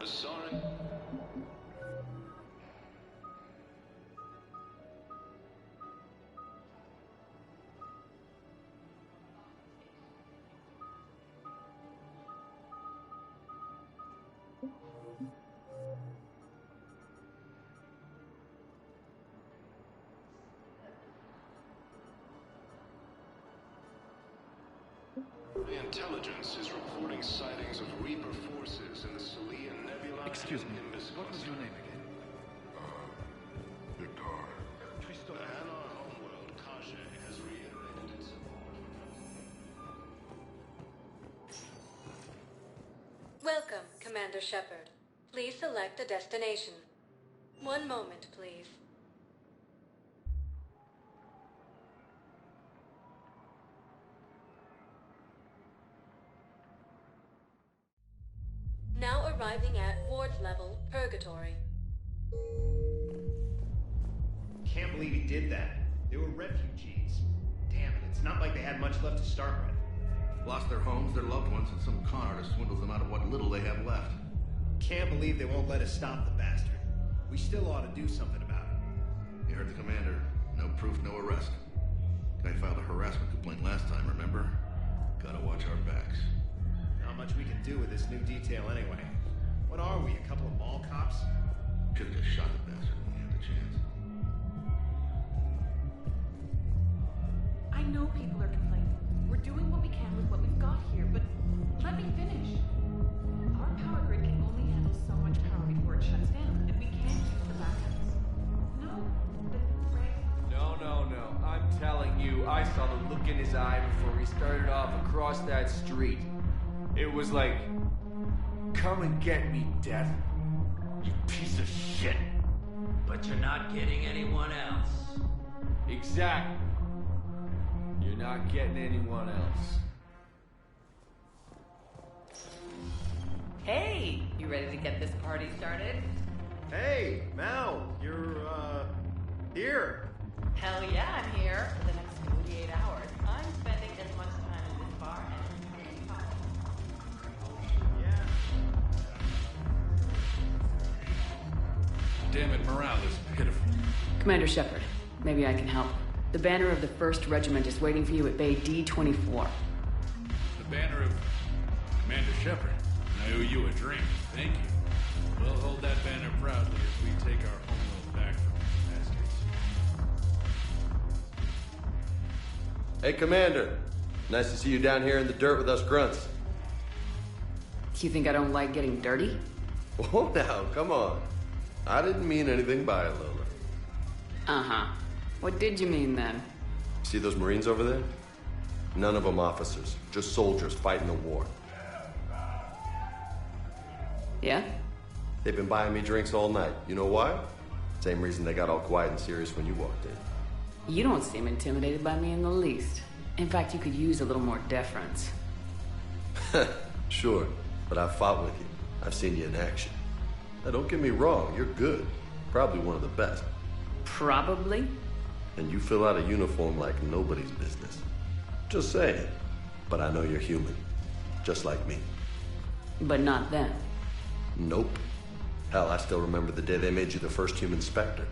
Sorry. The intelligence is reporting sightings of Reaper forces in the Salian Nebula. Excuse me, what was your name again? Victor. And our homeworld, Kaje, has reiterated its support for... Welcome, Commander Shepard. Please select a destination. One moment, please. Now arriving at Ward's level, Purgatory. Can't believe he did that. They were refugees. Damn it, it's not like they had much left to start with. Lost their homes, their loved ones, and some con artist swindles them out of what little they have left. Can't believe they won't let us stop the bastard. We still ought to do something about it. You heard the commander. No proof, no arrest. Guy filed a harassment complaint last time, remember? Gotta watch our backs. Not much we can do with this new detail anyway. What are we, a couple of mall cops? Could've just shot the bastard when we had the chance. I know people are complaining. We're doing what we can with what we've got here, but let me finish. Our power grid can only handle so much power before it shuts down, and we can't use the backups. No, No. I'm telling you, I saw the look in his eye before he started off across that street. It was like, come and get me, Death. You piece of shit. But you're not getting anyone else. Exactly. You're not getting anyone else. Hey, you ready to get this party started? Hey, Mal, you're, here. Hell yeah, I'm here for the next 48 hours. I'm spending as much time at this bar as any possible. Yeah. Damn it, morale is pitiful. Commander Shepard, maybe I can help. The banner of the 1st Regiment is waiting for you at Bay D-24. The banner of Commander Shepard. I owe you a drink. Thank you. We'll hold that banner proudly as we take our homeworld back from these bastards. Hey, Commander. Nice to see you down here in the dirt with us grunts. You think I don't like getting dirty? Oh, now, come on. I didn't mean anything by it, Lola. Uh-huh. What did you mean, then? See those Marines over there? None of them officers, just soldiers fighting the war. Yeah? They've been buying me drinks all night. You know why? Same reason they got all quiet and serious when you walked in. You don't seem intimidated by me in the least. In fact, you could use a little more deference. Sure, but I've fought with you. I've seen you in action. Now, don't get me wrong, you're good. Probably one of the best. Probably? And you fill out a uniform like nobody's business. Just saying. But I know you're human. Just like me. But not them. Nope. Hell, I still remember the day they made you the first human Spectre.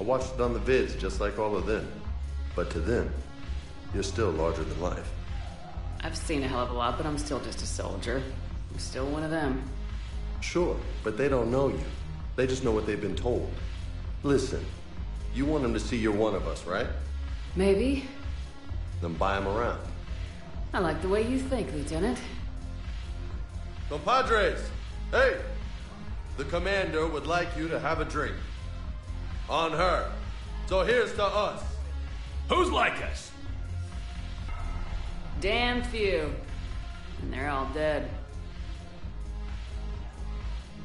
I watched it on the vids, just like all of them. But to them, you're still larger than life. I've seen a hell of a lot, but I'm still just a soldier. I'm still one of them. Sure, but they don't know you. They just know what they've been told. Listen, you want them to see you're one of us, right? Maybe. Then buy them around. I like the way you think, Lieutenant. Compadres! Hey! The commander would like you to have a drink. On her. So here's to us. Who's like us? Damn few. And they're all dead.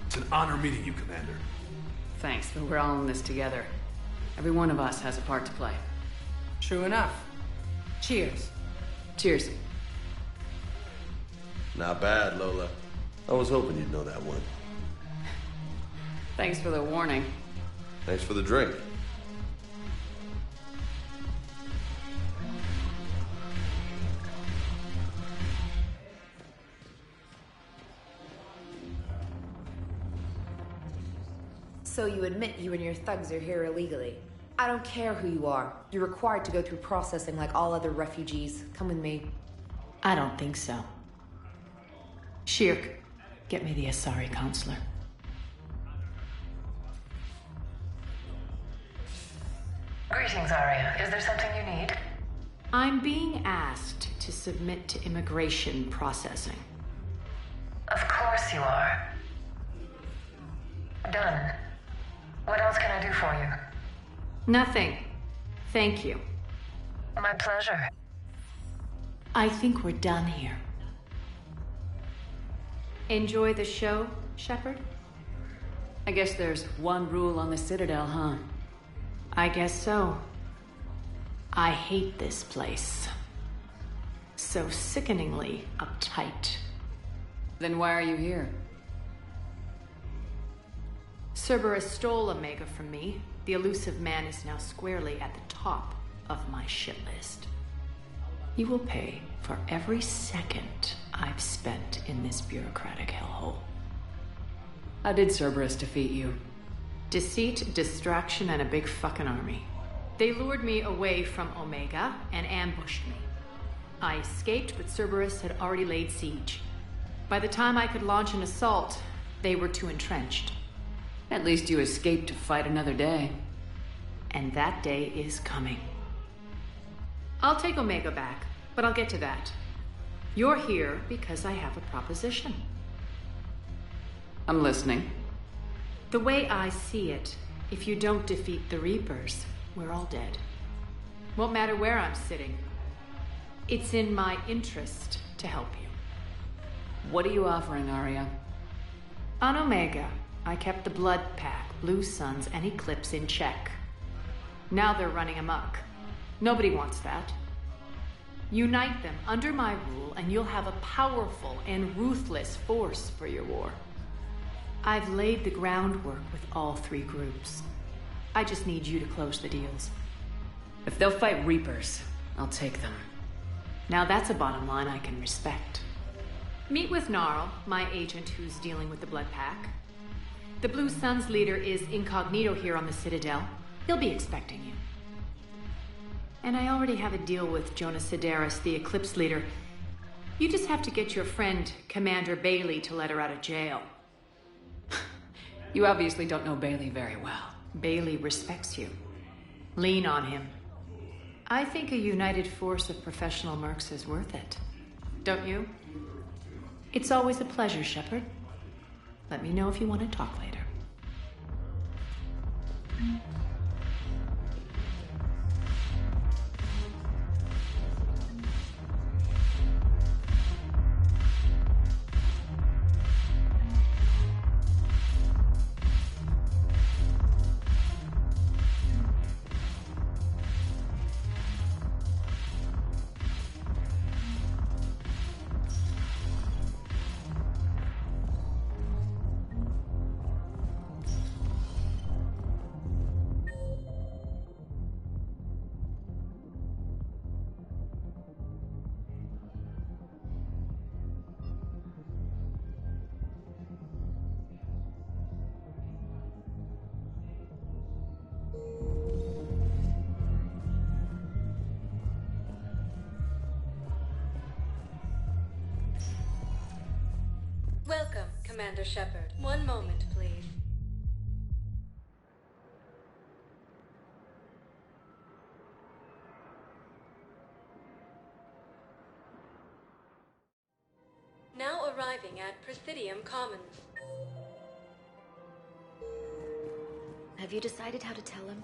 It's an honor meeting you, Commander. Thanks, but we're all in this together. Every one of us has a part to play. True enough. Cheers. Cheers. Not bad, Lola. I was hoping you'd know that one. Thanks for the warning. Thanks for the drink. So you admit you and your thugs are here illegally. I don't care who you are. You're required to go through processing like all other refugees. Come with me. I don't think so. Shirk, get me the Asari counselor. Greetings, Arya. Is there something you need? I'm being asked to submit to immigration processing. Of course you are. Done. What else can I do for you? Nothing. Thank you. My pleasure. I think we're done here. Enjoy the show, Shepard? I guess there's one rule on the Citadel, huh? I guess so. I hate this place. So sickeningly uptight. Then why are you here? Cerberus stole Omega from me. The elusive man is now squarely at the top of my shit list. You will pay for every second I've spent in this bureaucratic hellhole. How did Cerberus defeat you? Deceit, distraction, and a big fucking army. They lured me away from Omega and ambushed me. I escaped, but Cerberus had already laid siege. By the time I could launch an assault, they were too entrenched. At least you escaped to fight another day. And that day is coming. I'll take Omega back, but I'll get to that. You're here because I have a proposition. I'm listening. The way I see it, if you don't defeat the Reapers, we're all dead. Won't matter where I'm sitting. It's in my interest to help you. What are you offering, Arya? On Omega, I kept the Blood Pack, Blue Suns, and Eclipse in check. Now they're running amok. Nobody wants that. Unite them under my rule, and you'll have a powerful and ruthless force for your war. I've laid the groundwork with all three groups. I just need you to close the deals. If they'll fight Reapers, I'll take them. Now that's a bottom line I can respect. Meet with Gnarl, my agent who's dealing with the Blood Pack. The Blue Suns leader is incognito here on the Citadel. He'll be expecting you. And I already have a deal with Jonas Sidaris, the Eclipse leader. You just have to get your friend, Commander Bailey, to let her out of jail. You obviously don't know Bailey very well. Bailey respects you. Lean on him. I think a united force of professional mercs is worth it. Don't you? It's always a pleasure, Shepard. Let me know if you want to talk later. Welcome, Commander Shepard. One moment, please. Now arriving at Presidium Commons. Have you decided how to tell him?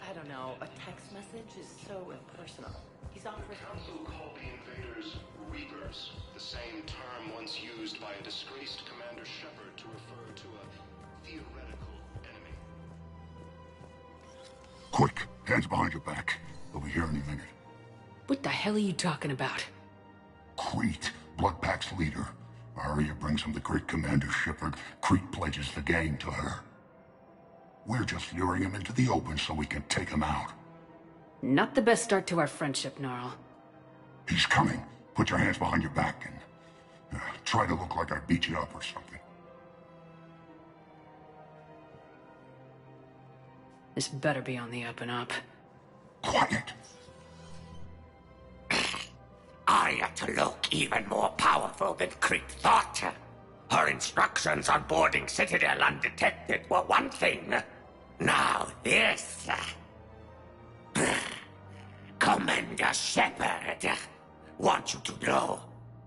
I don't know. A text message is so impersonal. He's offering. Council called the invaders Reapers, the same term once used by a disgraced Commander Shepard to refer to a theoretical enemy. Quick, hands behind your back. They'll be here any minute. What the hell are you talking about? Crete, Blood Pack's leader. Arya brings him the great Commander Shepard. Crete pledges the gang to her. We're just luring him into the open so we can take him out. Not the best start to our friendship, Gnarl. He's coming. Put your hands behind your back and try to look like I beat you up or something. This better be on the up and up. Quiet! Arya to look even more powerful than Crete thought. Her instructions on boarding Citadel undetected were one thing. Now this... Commander Shepard, want you to know,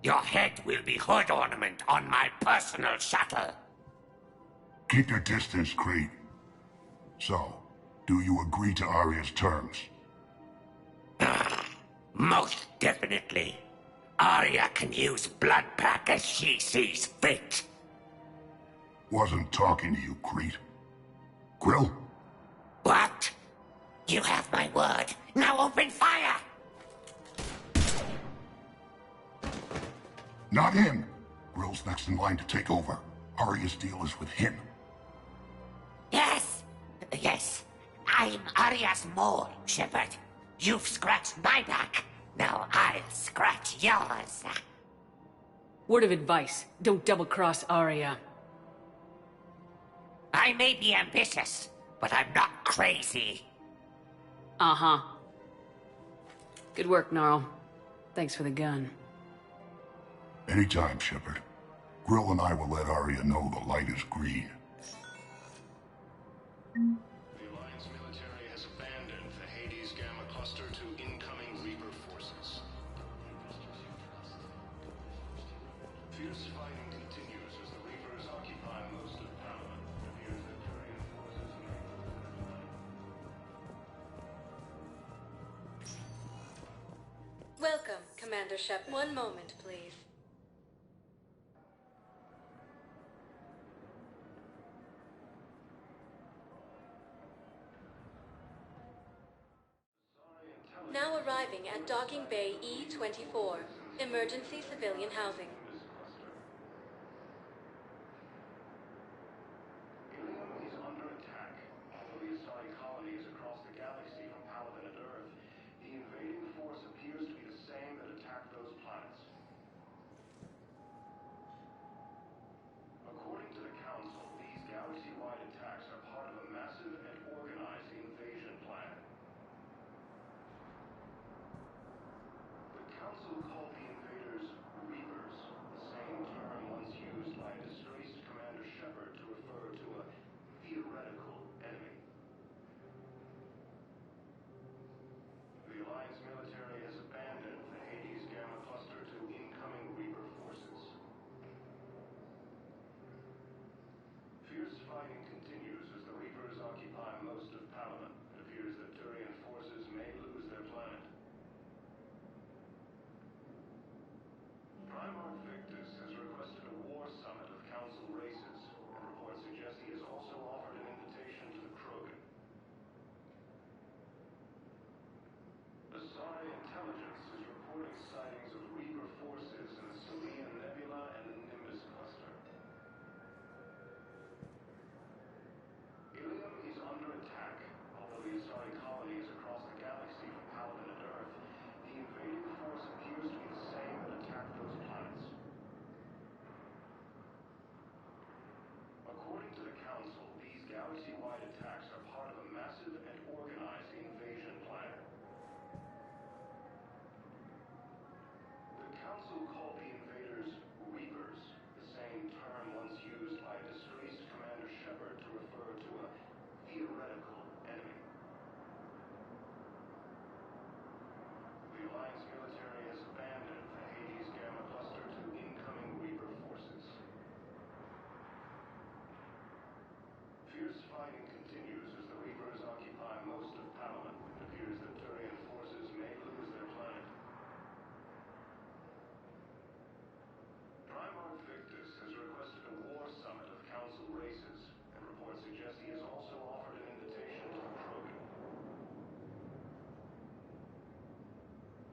your head will be hood ornament on my personal shuttle. Keep your distance, Crete. So, do you agree to Arya's terms? Most definitely. Arya can use blood pack as she sees fit. Wasn't talking to you, Crete. Grill? What? You have my word. Now open fire! Not him. Grill's next in line to take over. Arya's deal is with him. Yes. I'm Arya's mole, Shepard. You've scratched my back. Now I'll scratch yours. Word of advice, don't double-cross Arya. I may be ambitious, but I'm not crazy. Uh-huh. Good work, Gnarl. Thanks for the gun. Anytime, Shepard. Grill and I will let Arya know the light is green. The Alliance military has abandoned the Hades Gamma cluster to incoming Reaper forces. Fierce fighting continues as the Reapers occupy most of Panama. It appears that Turian forces Welcome, Commander Shepard. One moment, please. Now arriving at Docking Bay E-24, emergency civilian housing. Ilium is under attack. Although the Asari colony is across the galaxy from Paladin and Earth, the invading force appears to be the same that attacked those planets. According to the Council, these galaxy-wide attacks are part of a massive and organized invasion plan. The Council called the invaders Reapers, the same term once used by a disgraced Commander Shepard to refer to a theoretical enemy. The Alliance military has abandoned the Hades Gamma cluster to incoming Reaper forces. Fierce fighting continues as the Reapers occupy most of Palamon. It appears that Turian forces may lose their planet. Primarch Victus has requested a war summit of Council races, and reports suggest he has also offered an invitation to the Krogan. Asari intelligence is reporting sightings of Reaper forces in the Selenium Nebula and the Nimbus cluster. Ilium is under attack. Although the Asari colony is across the galaxy from Paladin and Earth, the invading force appears to be the same that attacked those planets. According to the Council, these galaxy-wide attacks are part of a massive and organized invasion plan. The Council called the invaders Reapers, the same term once used by a disgraced Commander Shepard to refer to a theoretical enemy. The Alliance military has abandoned the Hades Gamma cluster to incoming Reaper forces. Fierce fighting continues as the Reapers occupy most of Palamon. It appears that Turian forces may lose their planet. Primarch Victus has requested a war summit of Council races, and reports suggest he has also offered an invitation to the Krogan.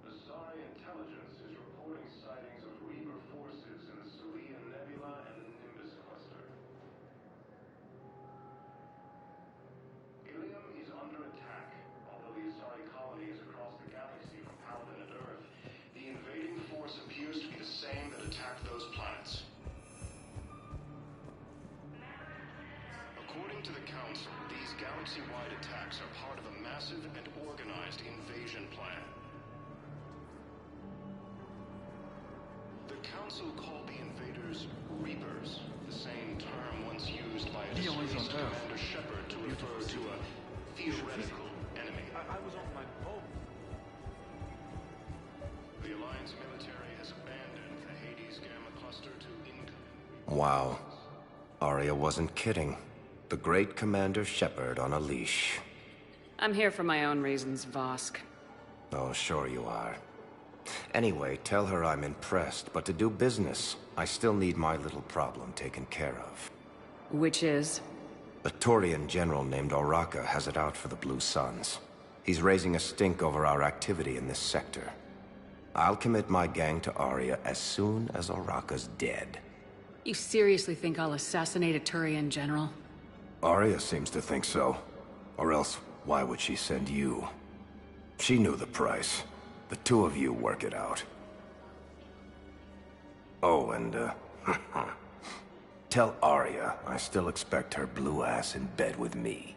Asari intelligence is reporting sightings of Reaper forces in the Selenium Nebula and the Nimbus cluster. Ilium is under attack. Although the Asari colony is across the galaxy from Paladin and Earth, the invading force appears to be the same that attacked those planets. According to the Council, these galaxy-wide attacks are part of a massive and organized invasion plan. The Council called the invaders Reapers, the same term once used by a disgraced Commander Shepard to refer to a theoretical enemy. I was on my boat. The Alliance military has abandoned the Hades Gamma Cluster to incoming. Wow. Arya wasn't kidding. The great Commander Shepard on a leash. I'm here for my own reasons, Vosk. Oh, sure you are. Anyway, tell her I'm impressed, but to do business, I still need my little problem taken care of. Which is? A Turian general named Oraka has it out for the Blue Suns. He's raising a stink over our activity in this sector. I'll commit my gang to Arya as soon as Oraka's dead. You seriously think I'll assassinate a Turian general? Arya seems to think so. Or else, why would she send you? She knew the price. The two of you work it out. Oh, and, tell Arya I still expect her blue ass in bed with me.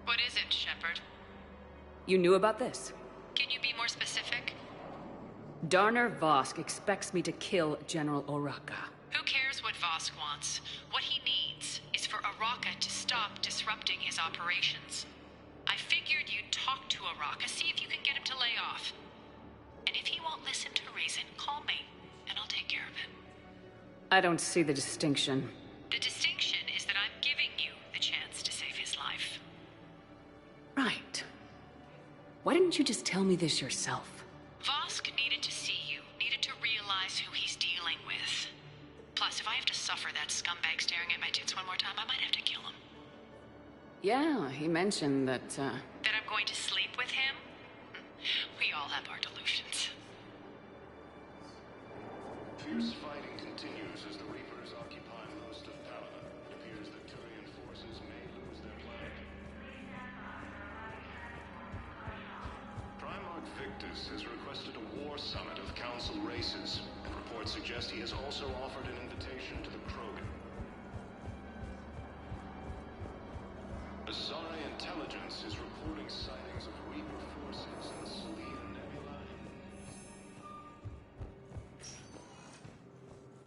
What is it, Shepard? You knew about this? Can you be more specific? Darner Vosk expects me to kill General Oraka. Who cares what Vosk wants? What he needs is for Oraka to stop disrupting his operations. I figured you'd talk to Oraka, see if you can get him to lay off. And if he won't listen to reason, call me, and I'll take care of it. I don't see the distinction. The distinction is that I'm giving you the chance to save his life. Right. Why didn't you just tell me this yourself? Vosk needed to see you, needed to realize who he's dealing with. Plus, if I have to suffer that scumbag staring at my tits one more time, I might have to kill him. Yeah, he mentioned that, That I'm going to sleep with him? We all have our delusions. Fierce fighting continues as the Reapers occupy most of Palaven. It appears that Turian forces may lose their planet. Primarch Victus has requested a war summit of Council races, and reports suggest he has also offered an invitation to the Krogan. Asari intelligence is reporting sightings of Reaper forces in Selene Nebula.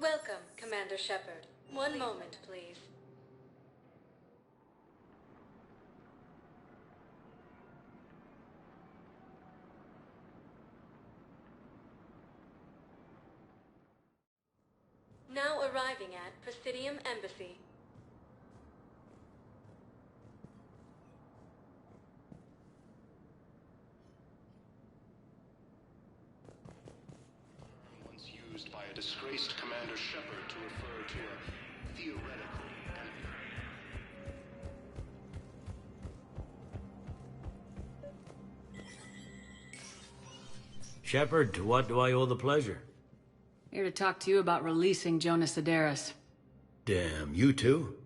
Welcome, Commander Shepard. One moment, please. Now arriving at Presidium Embassy. Once used by a disgraced Commander Shepard to refer to a theoretical enemy. Shepard, to what do I owe the pleasure? Here to talk to you about releasing Jonas Sedaris. Damn, you too?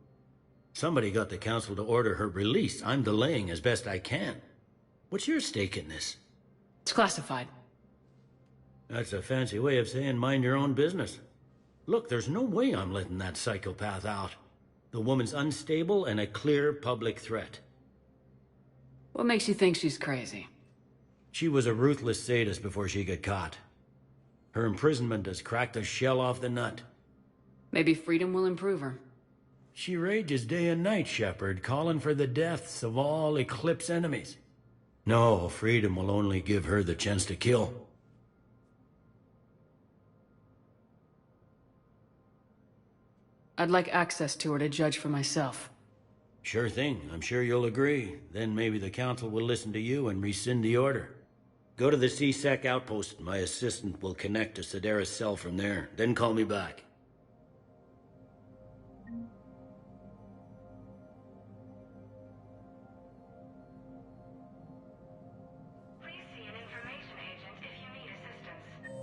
Somebody got the council to order her release. I'm delaying as best I can. What's your stake in this? It's classified. That's a fancy way of saying mind your own business. Look, there's no way I'm letting that psychopath out. The woman's unstable and a clear public threat. What makes you think she's crazy? She was a ruthless sadist before she got caught. Her imprisonment has cracked the shell off the nut. Maybe freedom will improve her. She rages day and night, Shepard, calling for the deaths of all Eclipse enemies. No, freedom will only give her the chance to kill. I'd like access to her to judge for myself. Sure thing. I'm sure you'll agree. Then maybe the council will listen to you and rescind the order. Go to the C-Sec outpost. My assistant will connect to Sedaris' cell from there. Then call me back. Please see an information agent if you need assistance.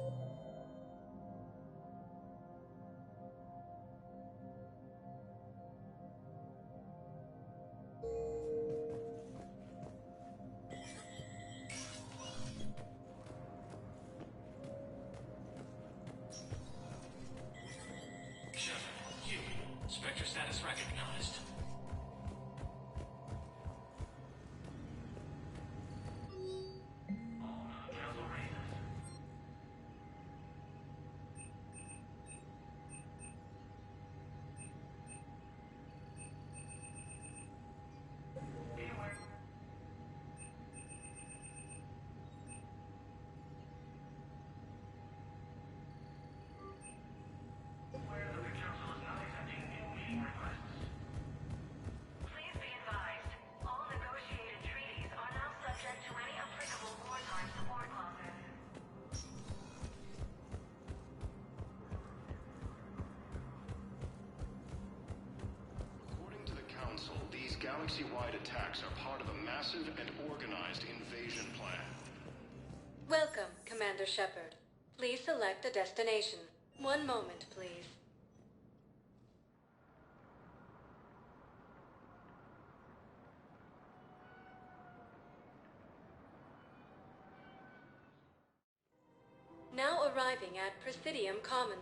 galaxy-wide attacks are part of a massive and organized invasion plan. Welcome, Commander Shepard. Please select a destination. One moment, please. Now arriving at Presidium Commons.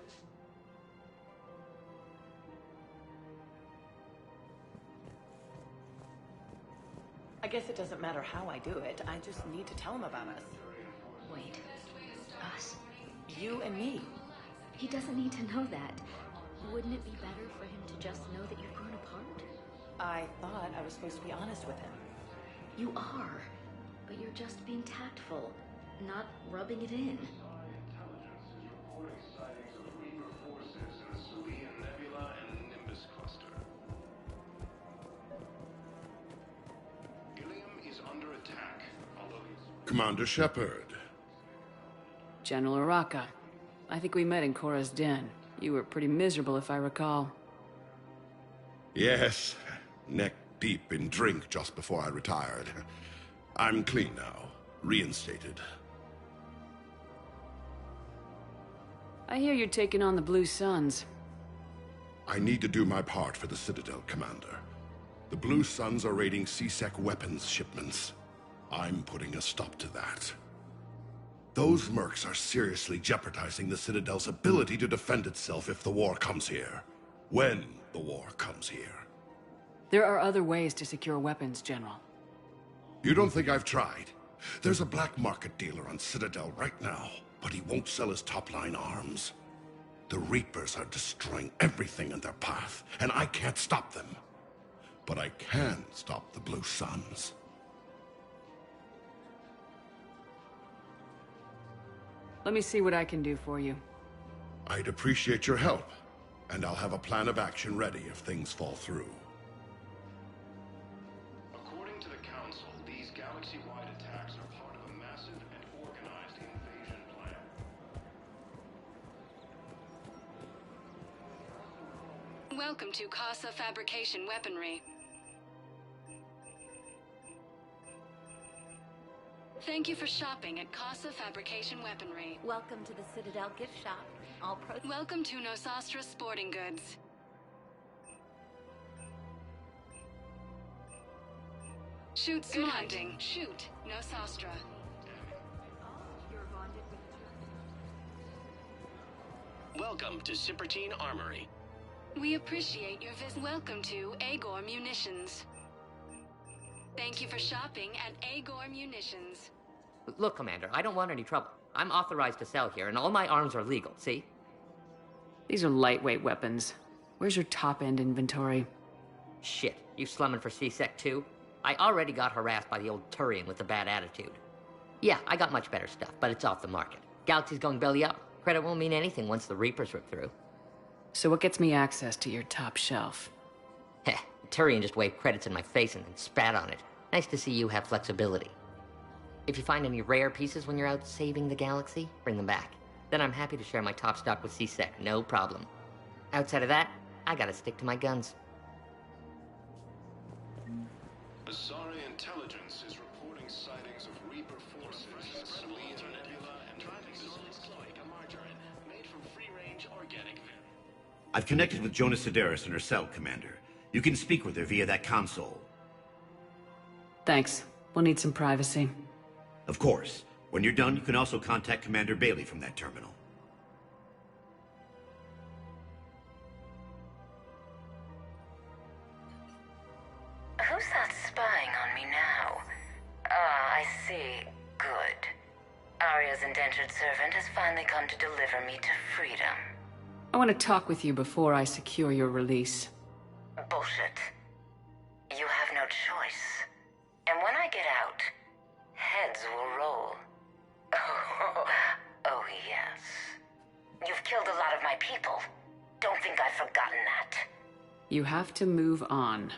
I guess it doesn't matter how I do it. I just need to tell him about us. Wait. Us? You and me. He doesn't need to know that. Wouldn't it be better for him to just know that you've grown apart? I thought I was supposed to be honest with him. You are. But you're just being tactful, not rubbing it in. Intelligence is reporting sightings of Reaper forces in the Celine Nebula and Nimbus cluster. Ilium is under attack, although Commander Shepard. General Araka. I think we met in Korra's den. You were pretty miserable, if I recall. Yes, neck deep in drink just before I retired. I'm clean now, reinstated. I hear you're taking on the Blue Suns. I need to do my part for the Citadel, Commander. The Blue Suns are raiding C-Sec weapons shipments. I'm putting a stop to that. Those mercs are seriously jeopardizing the Citadel's ability to defend itself if the war comes here. When the war comes here. There are other ways to secure weapons, General. You don't think I've tried? There's a black market dealer on Citadel right now, but he won't sell his top-line arms. The Reapers are destroying everything in their path, and I can't stop them. But I can stop the Blue Suns. Let me see what I can do for you. I'd appreciate your help, and I'll have a plan of action ready if things fall through. according to the Council, these galaxy-wide attacks are part of a massive and organized invasion plan. Welcome to Casa Fabrication Weaponry. Thank you for shopping at Casa Fabrication Weaponry. Welcome to the Citadel gift shop. Welcome to Nosastra Sporting Goods. Shoot Good hunting. Shoot Nosastra. Welcome to Cypertine Armory. We appreciate your visit. Welcome to Agor Munitions. Thank you for shopping at Agor Munitions. Look, Commander, I don't want any trouble. I'm authorized to sell here, and all my arms are legal, see? These are lightweight weapons. Where's your top-end inventory? Shit, you slumming for C-Sec too? I already got harassed by the old Turian with the bad attitude. Yeah, I got much better stuff, but it's off the market. Galaxy's going belly up. Credit won't mean anything once the Reapers rip through. So what gets me access to your top shelf? Heh, Turian just waved credits in my face and then spat on it. Nice to see you have flexibility. If you find any rare pieces when you're out saving the galaxy, bring them back. Then I'm happy to share my top stock with C-Sec, no problem. Outside of that, I gotta stick to my guns. Asari Intelligence is reporting sightings of Reaper forces in Celine Nebula and driving solid cloica margarine made from free-range organic venom. I've connected with Jonas Sedaris in her cell, Commander. You can speak with her via that console. Thanks. We'll need some privacy. Of course. When you're done, you can also contact Commander Bailey from that terminal. Who's that spying on me now? Ah, I see. Good. Arya's indentured servant has finally come to deliver me to freedom. I want to talk with you before I secure your release. Bullshit. You have no choice. And when I get out, heads will roll. Oh, yes. You've killed a lot of my people. Don't think I've forgotten that. You have to move on.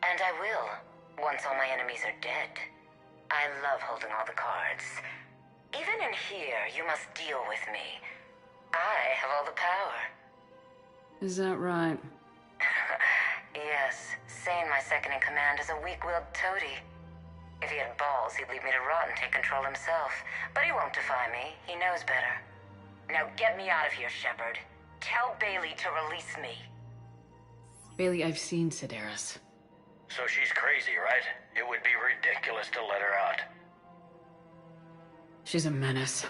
And I will, once all my enemies are dead. I love holding all the cards. Even in here, you must deal with me. I have all the power. Is that right? Yes, Sane, my second-in-command, is a weak-willed toady. If he had balls, he'd leave me to rot and take control himself. But he won't defy me. He knows better. Now get me out of here, Shepard. Tell Bailey to release me. Bailey, I've seen Sedaris. So she's crazy, right? It would be ridiculous to let her out. She's a menace.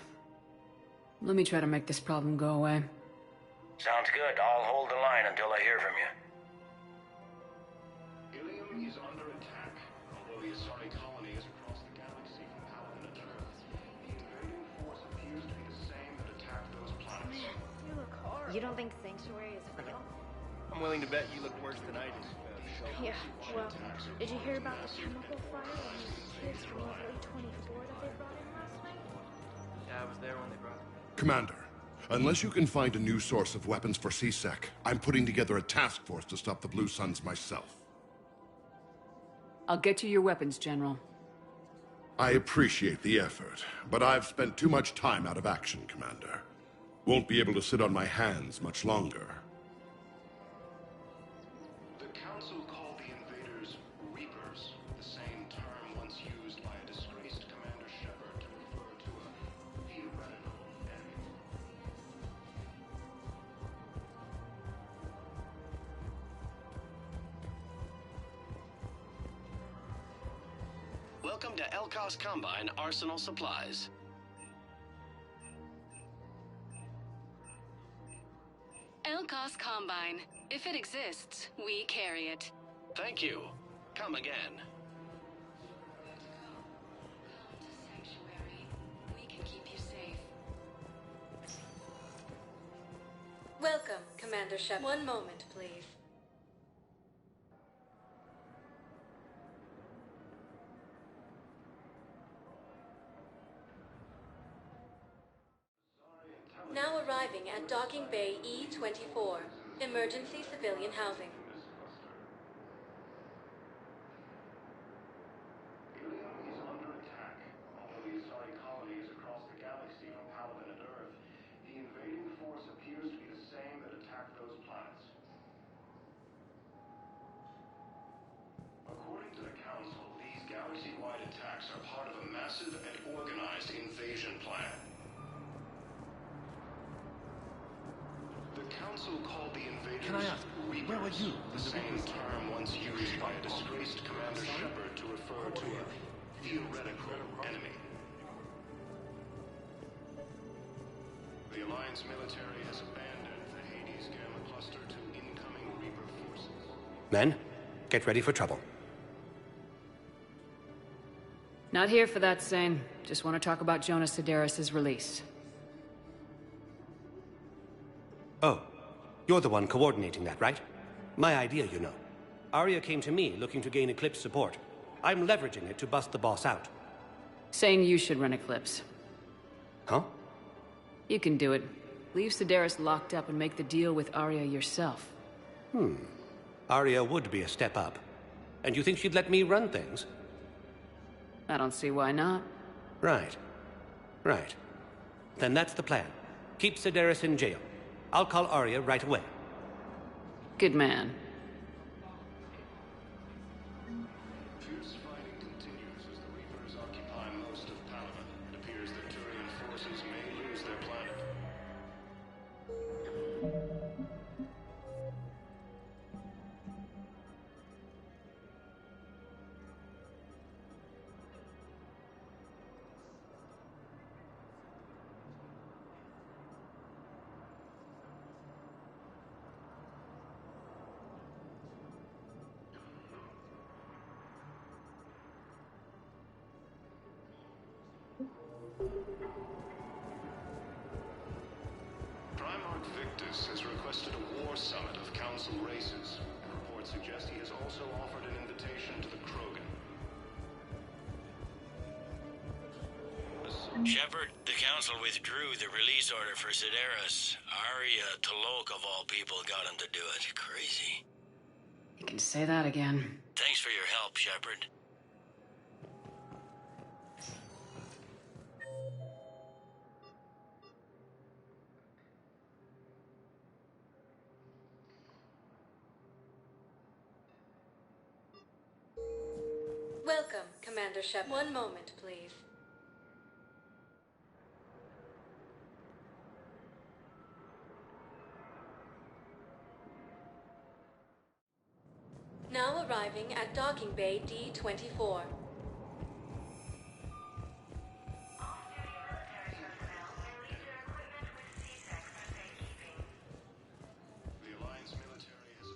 Let me try to make this problem go away. Sounds good. I'll hold the line until I hear from you. Ilium is under attack. Although the Asari colony is across the galaxy from Paladin and Earth, the invading force appears to be the same that attacked those planets. You look horrible. You don't think Sanctuary is real? I'm willing to bet you look worse than I do. Yeah, well, did you hear about the chemical fire and those kids from level 24 that they brought in last night? Yeah, I was there when they brought them. Commander, unless you can find a new source of weapons for C-Sec, I'm putting together a task force to stop the Blue Suns myself. I'll get you your weapons, General. I appreciate the effort, but I've spent too much time out of action, Commander. Won't be able to sit on my hands much longer. The Council called the invaders Reapers, the same term once used by a disgraced Commander Shepard to refer to a theoretical enemy. Welcome to Elkos Combine Arsenal Supplies. Elkos Combine. If it exists, we carry it. Thank you. Come again. Sanctuary. We can keep you safe. Welcome, Commander Shepard. One moment, please. Now arriving at Docking Bay E-24, Emergency Civilian Housing. Ilium is under attack. Although the Asari colony is across the galaxy from Paladin and Earth, the invading force appears to be the same that attacked those planets. According to the Council, these galaxy-wide attacks are part of a massive and organized invasion plan. The Council called the invaders Reapers, where were you? The same term once used by a disgraced Commander Shepard to refer to a theoretical enemy. The Alliance military has abandoned the Hades Gamma cluster to incoming Reaper forces. Men, get ready for trouble. Not here for that, Sane. Just want to talk about Jonas Sedaris' release. Oh, you're the one coordinating that, right? My idea, you know. Arya came to me looking to gain Eclipse support. I'm leveraging it to bust the boss out. Saying you should run Eclipse. Huh? You can do it. Leave Sedaris locked up and make the deal with Arya yourself. Arya would be a step up. And you think she'd let me run things? I don't see why not. Right. Right. Then that's the plan. Keep Sedaris in jail. I'll call Arya right away. Good man. Fierce fighting continues as the Reapers occupy most of Paladin. It appears that Turian forces may lose their planet. Primarch Victus has requested a war summit of Council races. Reports suggest he has also offered an invitation to the Krogan. Shepard, the Council withdrew the release order for Sedaris. Arya Talok, of all people, got him to do it. Crazy. You can say that again. Thanks for your help, Shepard. Welcome, Commander Shepard. One moment, please. Now arriving at Docking Bay D-24. The Alliance military has...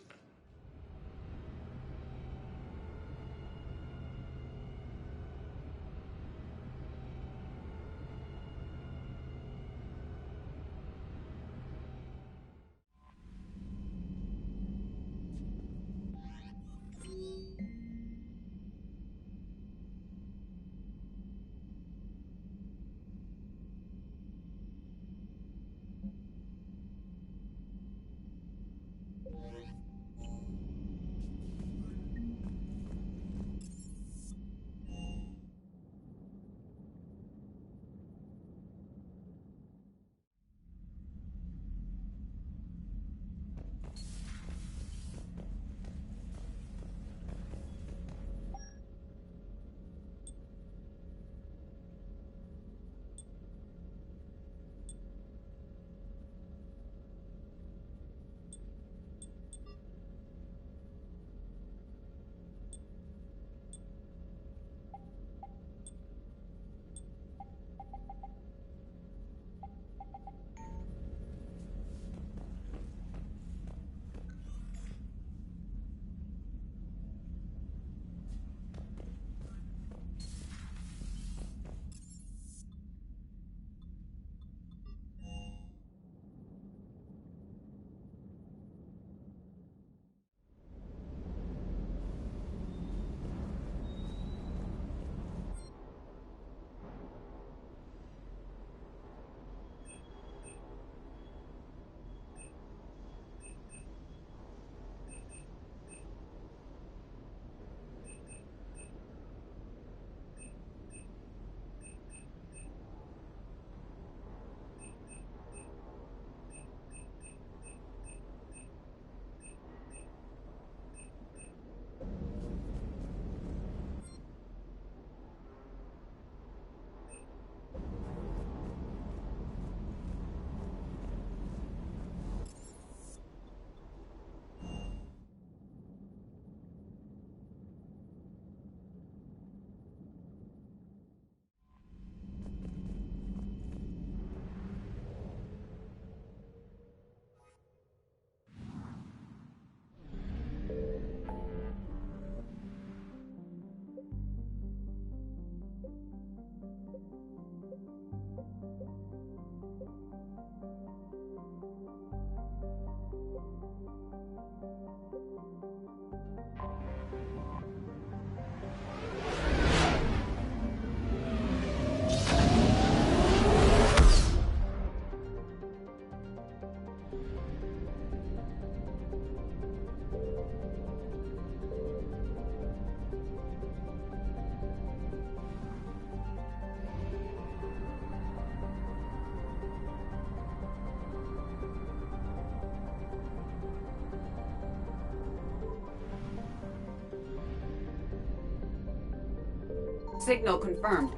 Signal confirmed.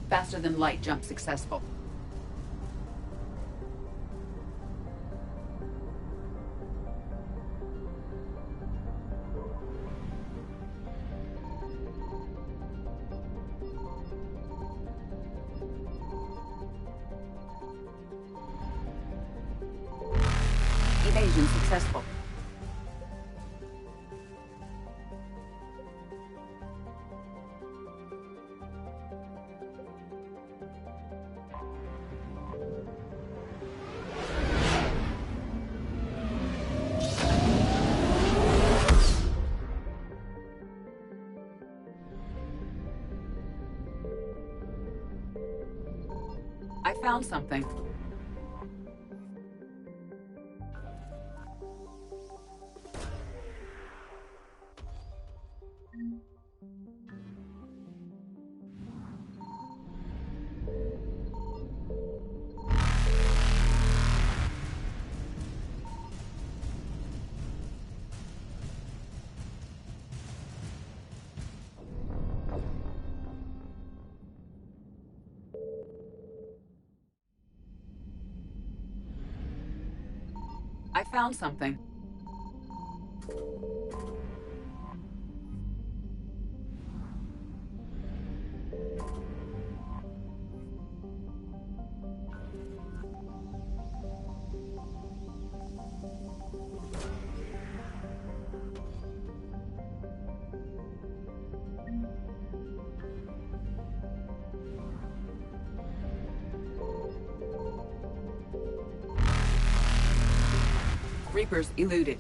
Faster than light jump successful. Evasion successful. found something. I found something. Reapers eluded.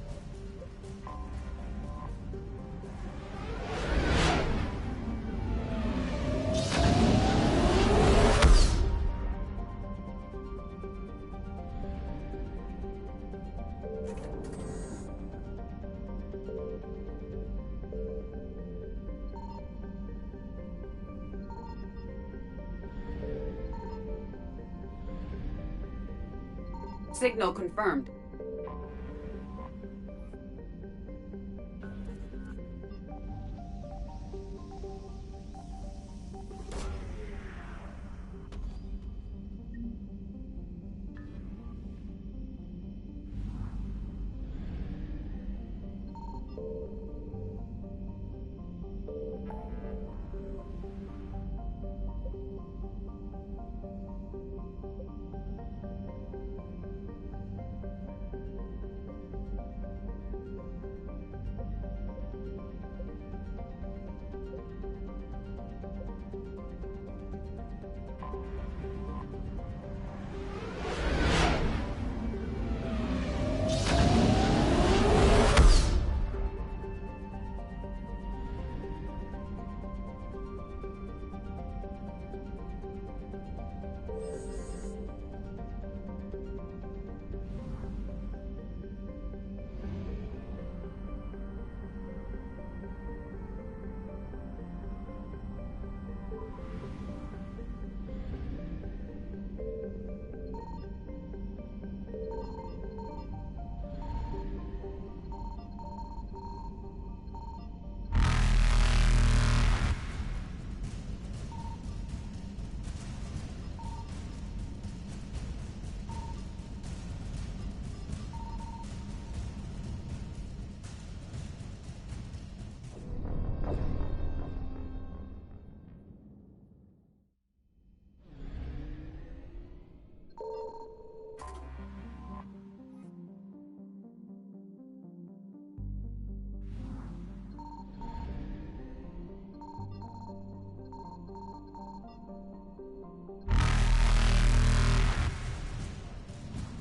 Signal confirmed.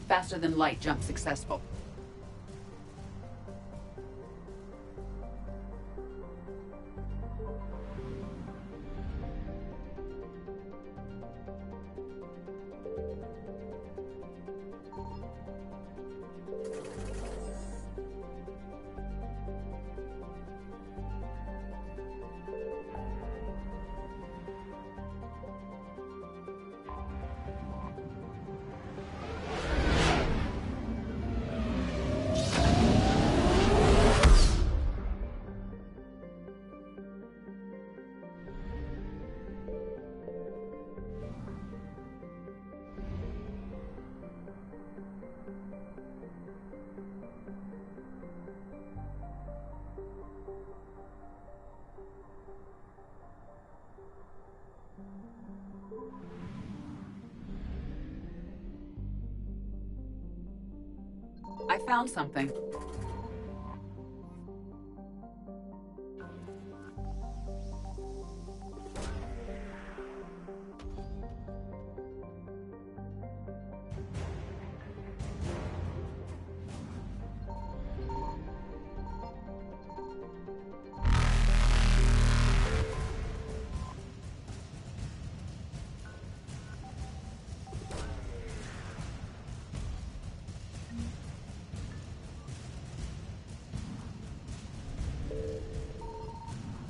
Faster than light jump successful. I found something.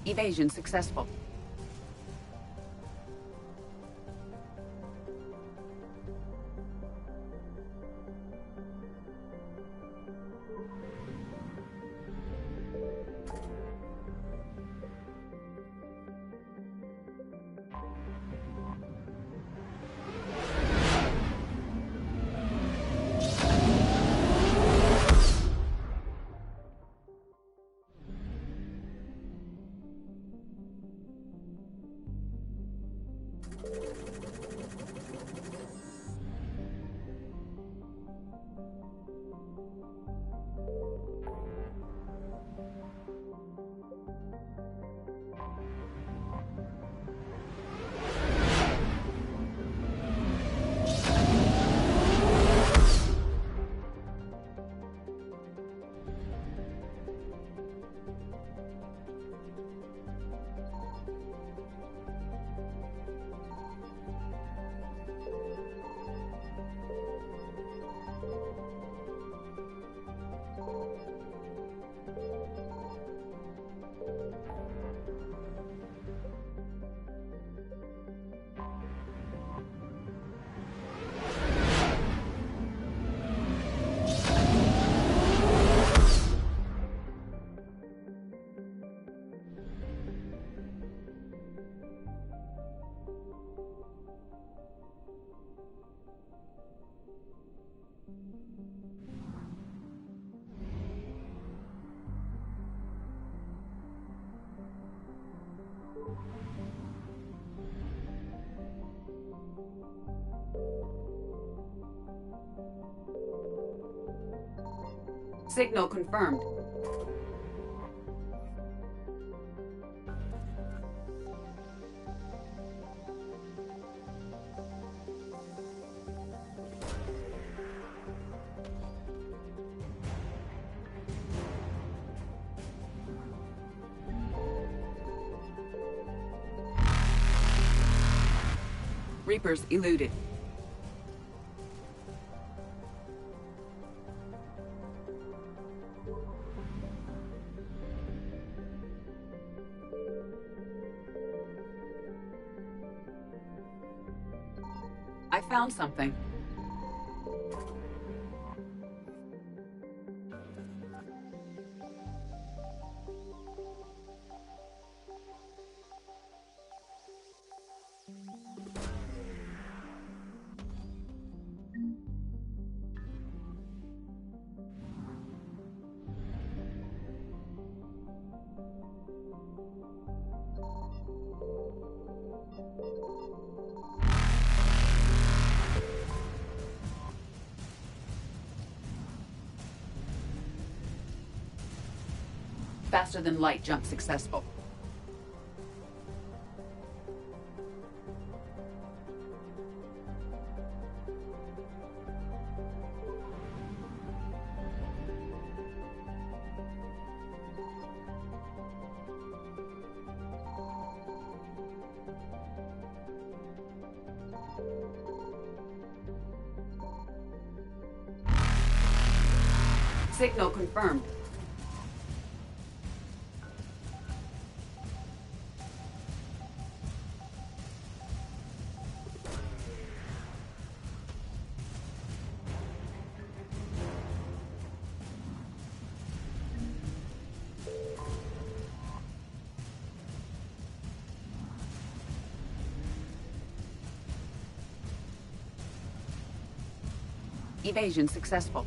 Evasion successful. Signal confirmed. Reapers eluded. I found something. Faster than light jump successful. Signal confirmed. Evasion successful.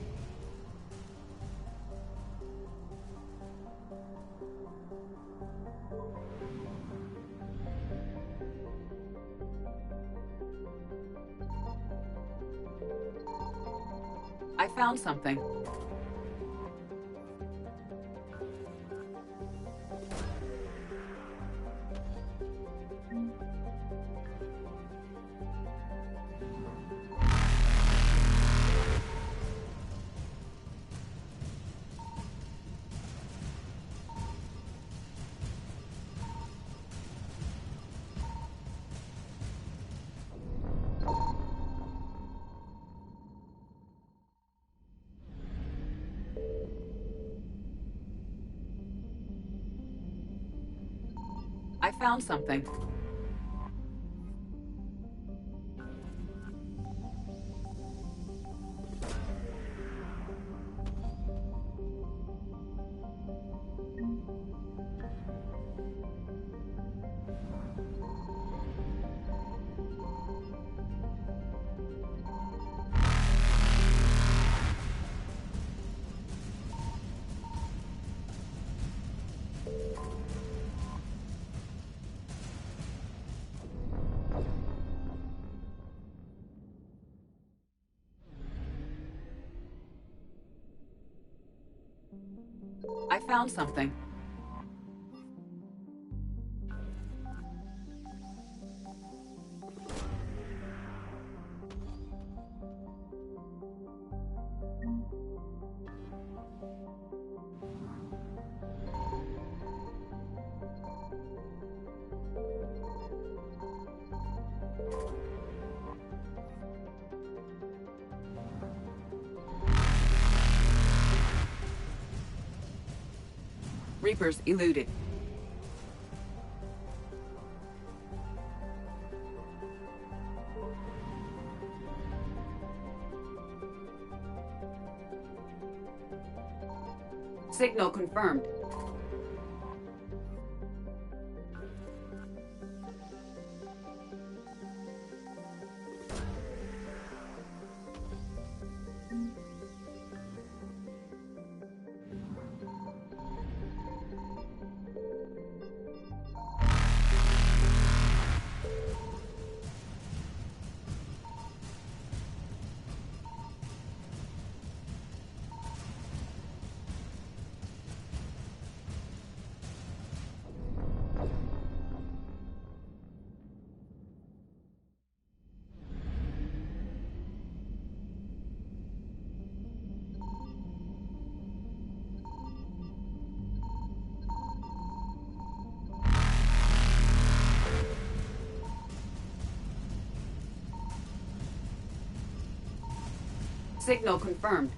I found something. found something. I found something. Reapers eluded. Signal confirmed. Signal confirmed.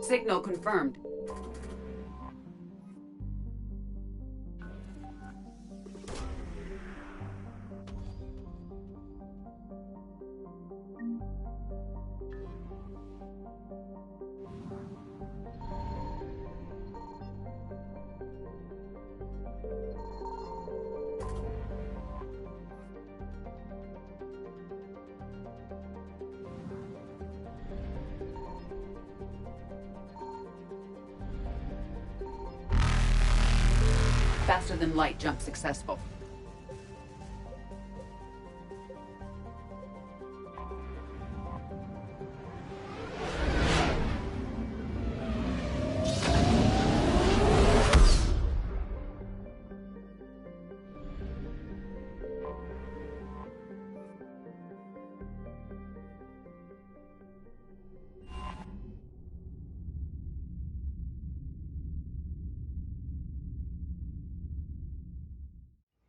Signal confirmed. Faster than light jump successful.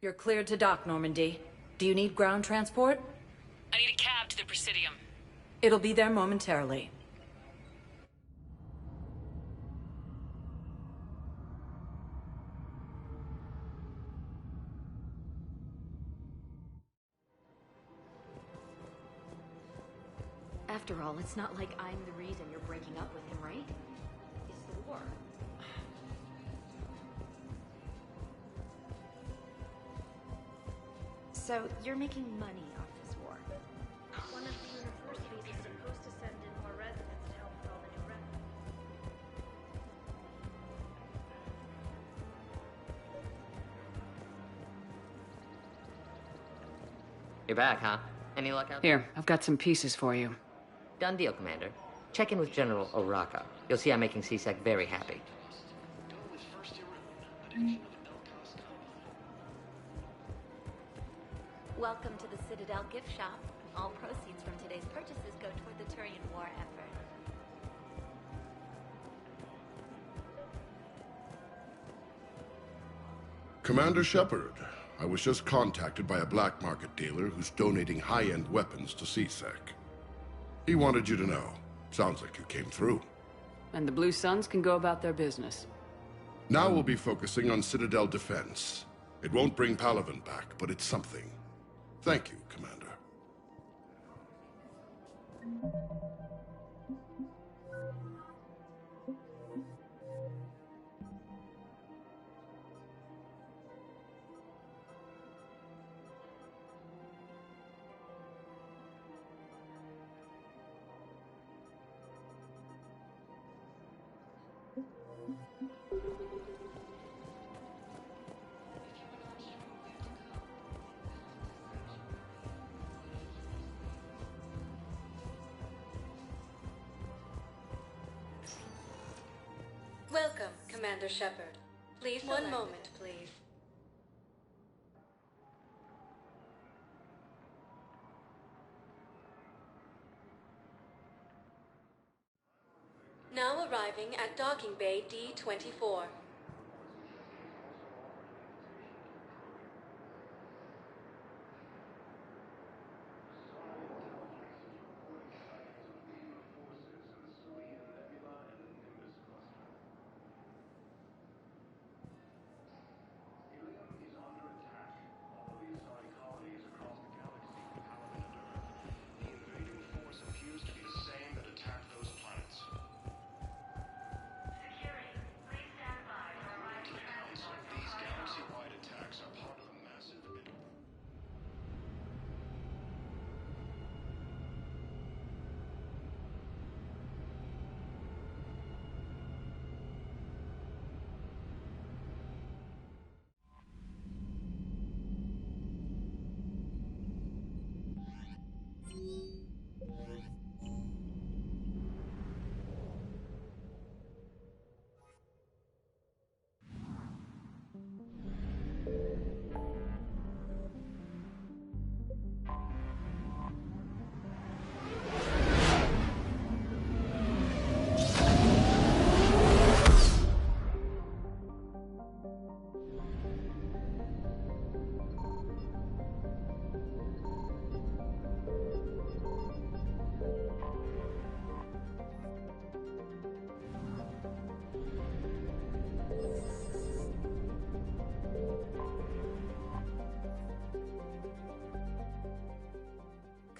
You're cleared to dock, Normandy. Do you need ground transport? I need a cab to the Presidium. It'll be there momentarily. After all, it's not like I'm the reason you're breaking up with him, right? It's the war. So, you're making money off this war? One of the universities is supposed to send in more residents to help with all the new revenue. You're back, huh? Any luck out Here, I've got some pieces for you. Done deal, Commander. Check in with General Oraka. You'll see I'm making C-Sec very happy. Welcome to the Citadel gift shop. All proceeds from today's purchases go toward the Turian war effort. Commander Shepard, I was just contacted by a black market dealer who's donating high-end weapons to CSEC. He wanted you to know. Sounds like you came through. And the Blue Suns can go about their business. Now we'll be focusing on Citadel defense. It won't bring Palaven back, but it's something. Thank you, Commander. Welcome, Commander Shepard. Please one moment, please. Now arriving at Docking Bay D-24.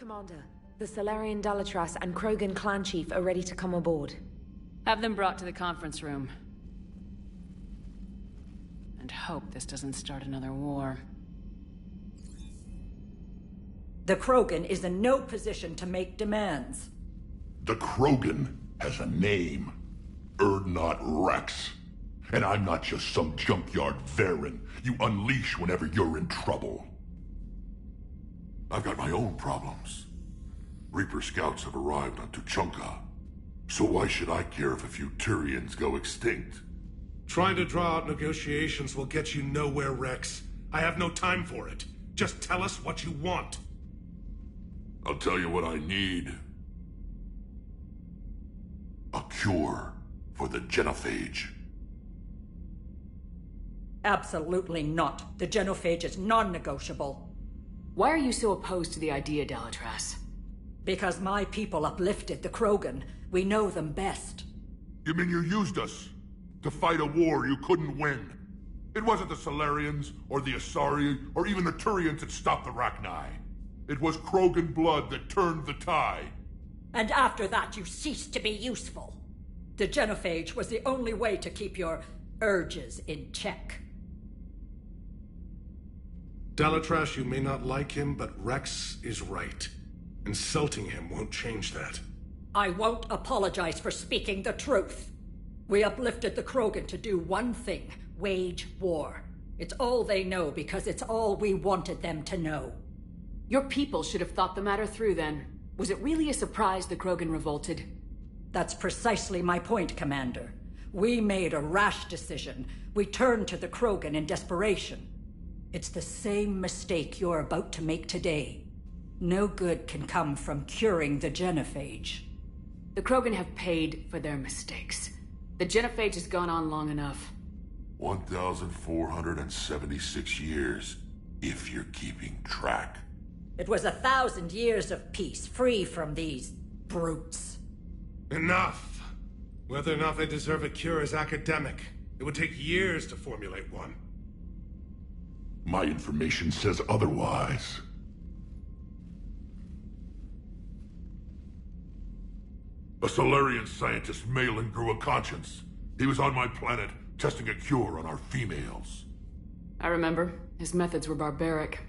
Commander, the Salarian Dalatras and Krogan clan chief are ready to come aboard. Have them brought to the conference room. And hope this doesn't start another war. The Krogan is in no position to make demands. The Krogan has a name. Urdnot Rex. And I'm not just some junkyard Varen you unleash whenever you're in trouble. I've got my own problems. Reaper scouts have arrived on Tuchanka. So why should I care if a few Turians go extinct? Trying to draw out negotiations will get you nowhere, Rex. I have no time for it. Just tell us what you want. I'll tell you what I need. A cure for the genophage. Absolutely not. The genophage is non-negotiable. Why are you so opposed to the idea, Dalatras? Because my people uplifted the Krogan. We know them best. You mean you used us to fight a war you couldn't win? It wasn't the Salarians, or the Asari, or even the Turians that stopped the Rachni. It was Krogan blood that turned the tide. And after that you ceased to be useful. The genophage was the only way to keep your urges in check. Dalatras, you may not like him, but Rex is right. Insulting him won't change that. I won't apologize for speaking the truth. We uplifted the Krogan to do one thing, wage war. It's all they know because it's all we wanted them to know. Your people should have thought the matter through then. Was it really a surprise the Krogan revolted? That's precisely my point, Commander. We made a rash decision. We turned to the Krogan in desperation. It's the same mistake you're about to make today. No good can come from curing the genophage. The Krogan have paid for their mistakes. The genophage has gone on long enough. 1,476 years. If you're keeping track. It was 1,000 years of peace, free from these brutes. Enough! Whether or not they deserve a cure is academic. It would take years to formulate one. My information says otherwise. A Solarian scientist, Malin, grew a conscience. He was on my planet, testing a cure on our females. I remember. His methods were barbaric.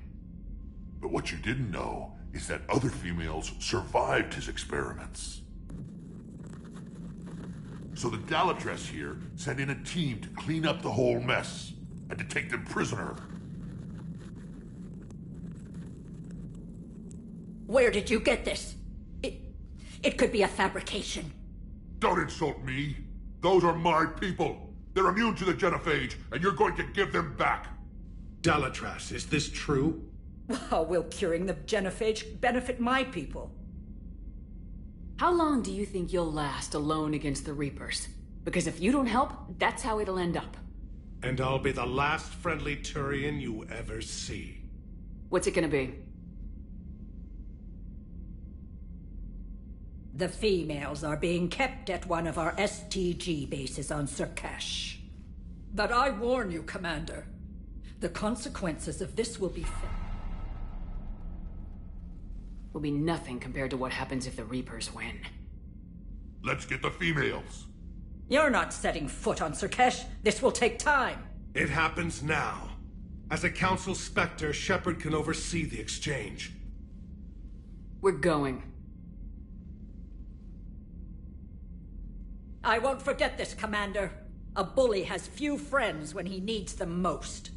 But what you didn't know is that other females survived his experiments. So the Dalatress here sent in a team to clean up the whole mess, and to take them prisoner. Where did you get this? It could be a fabrication. Don't insult me. Those are my people. They're immune to the genophage, and you're going to give them back. Dalatrass, is this true? How will curing the genophage benefit my people? How long do you think you'll last alone against the Reapers? Because if you don't help, that's how it'll end up. And I'll be the last friendly Turian you ever see. What's it gonna be? The females are being kept at one of our STG bases on Surkash. But I warn you, Commander, the consequences of this will be nothing compared to what happens if the Reapers win. Let's get the females. You're not setting foot on Surkash. This will take time. It happens now. As a Council Spectre, Shepard can oversee the exchange. We're going. I won't forget this, Commander. A bully has few friends when he needs them most.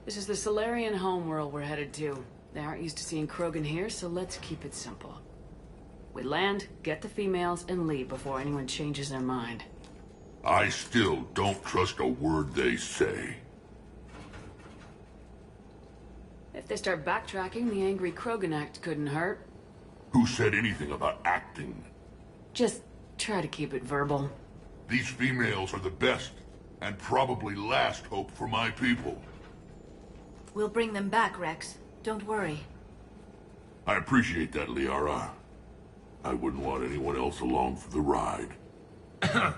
This is the Solarian homeworld we're headed to. They aren't used to seeing Krogan here, so let's keep it simple. We land, get the females, and leave before anyone changes their mind. I still don't trust a word they say. If they start backtracking, the angry Krogan act couldn't hurt. Who said anything about acting? Just try to keep it verbal. These females are the best, and probably last hope for my people. We'll bring them back, Rex. Don't worry. I appreciate that, Liara. I wouldn't want anyone else along for the ride. I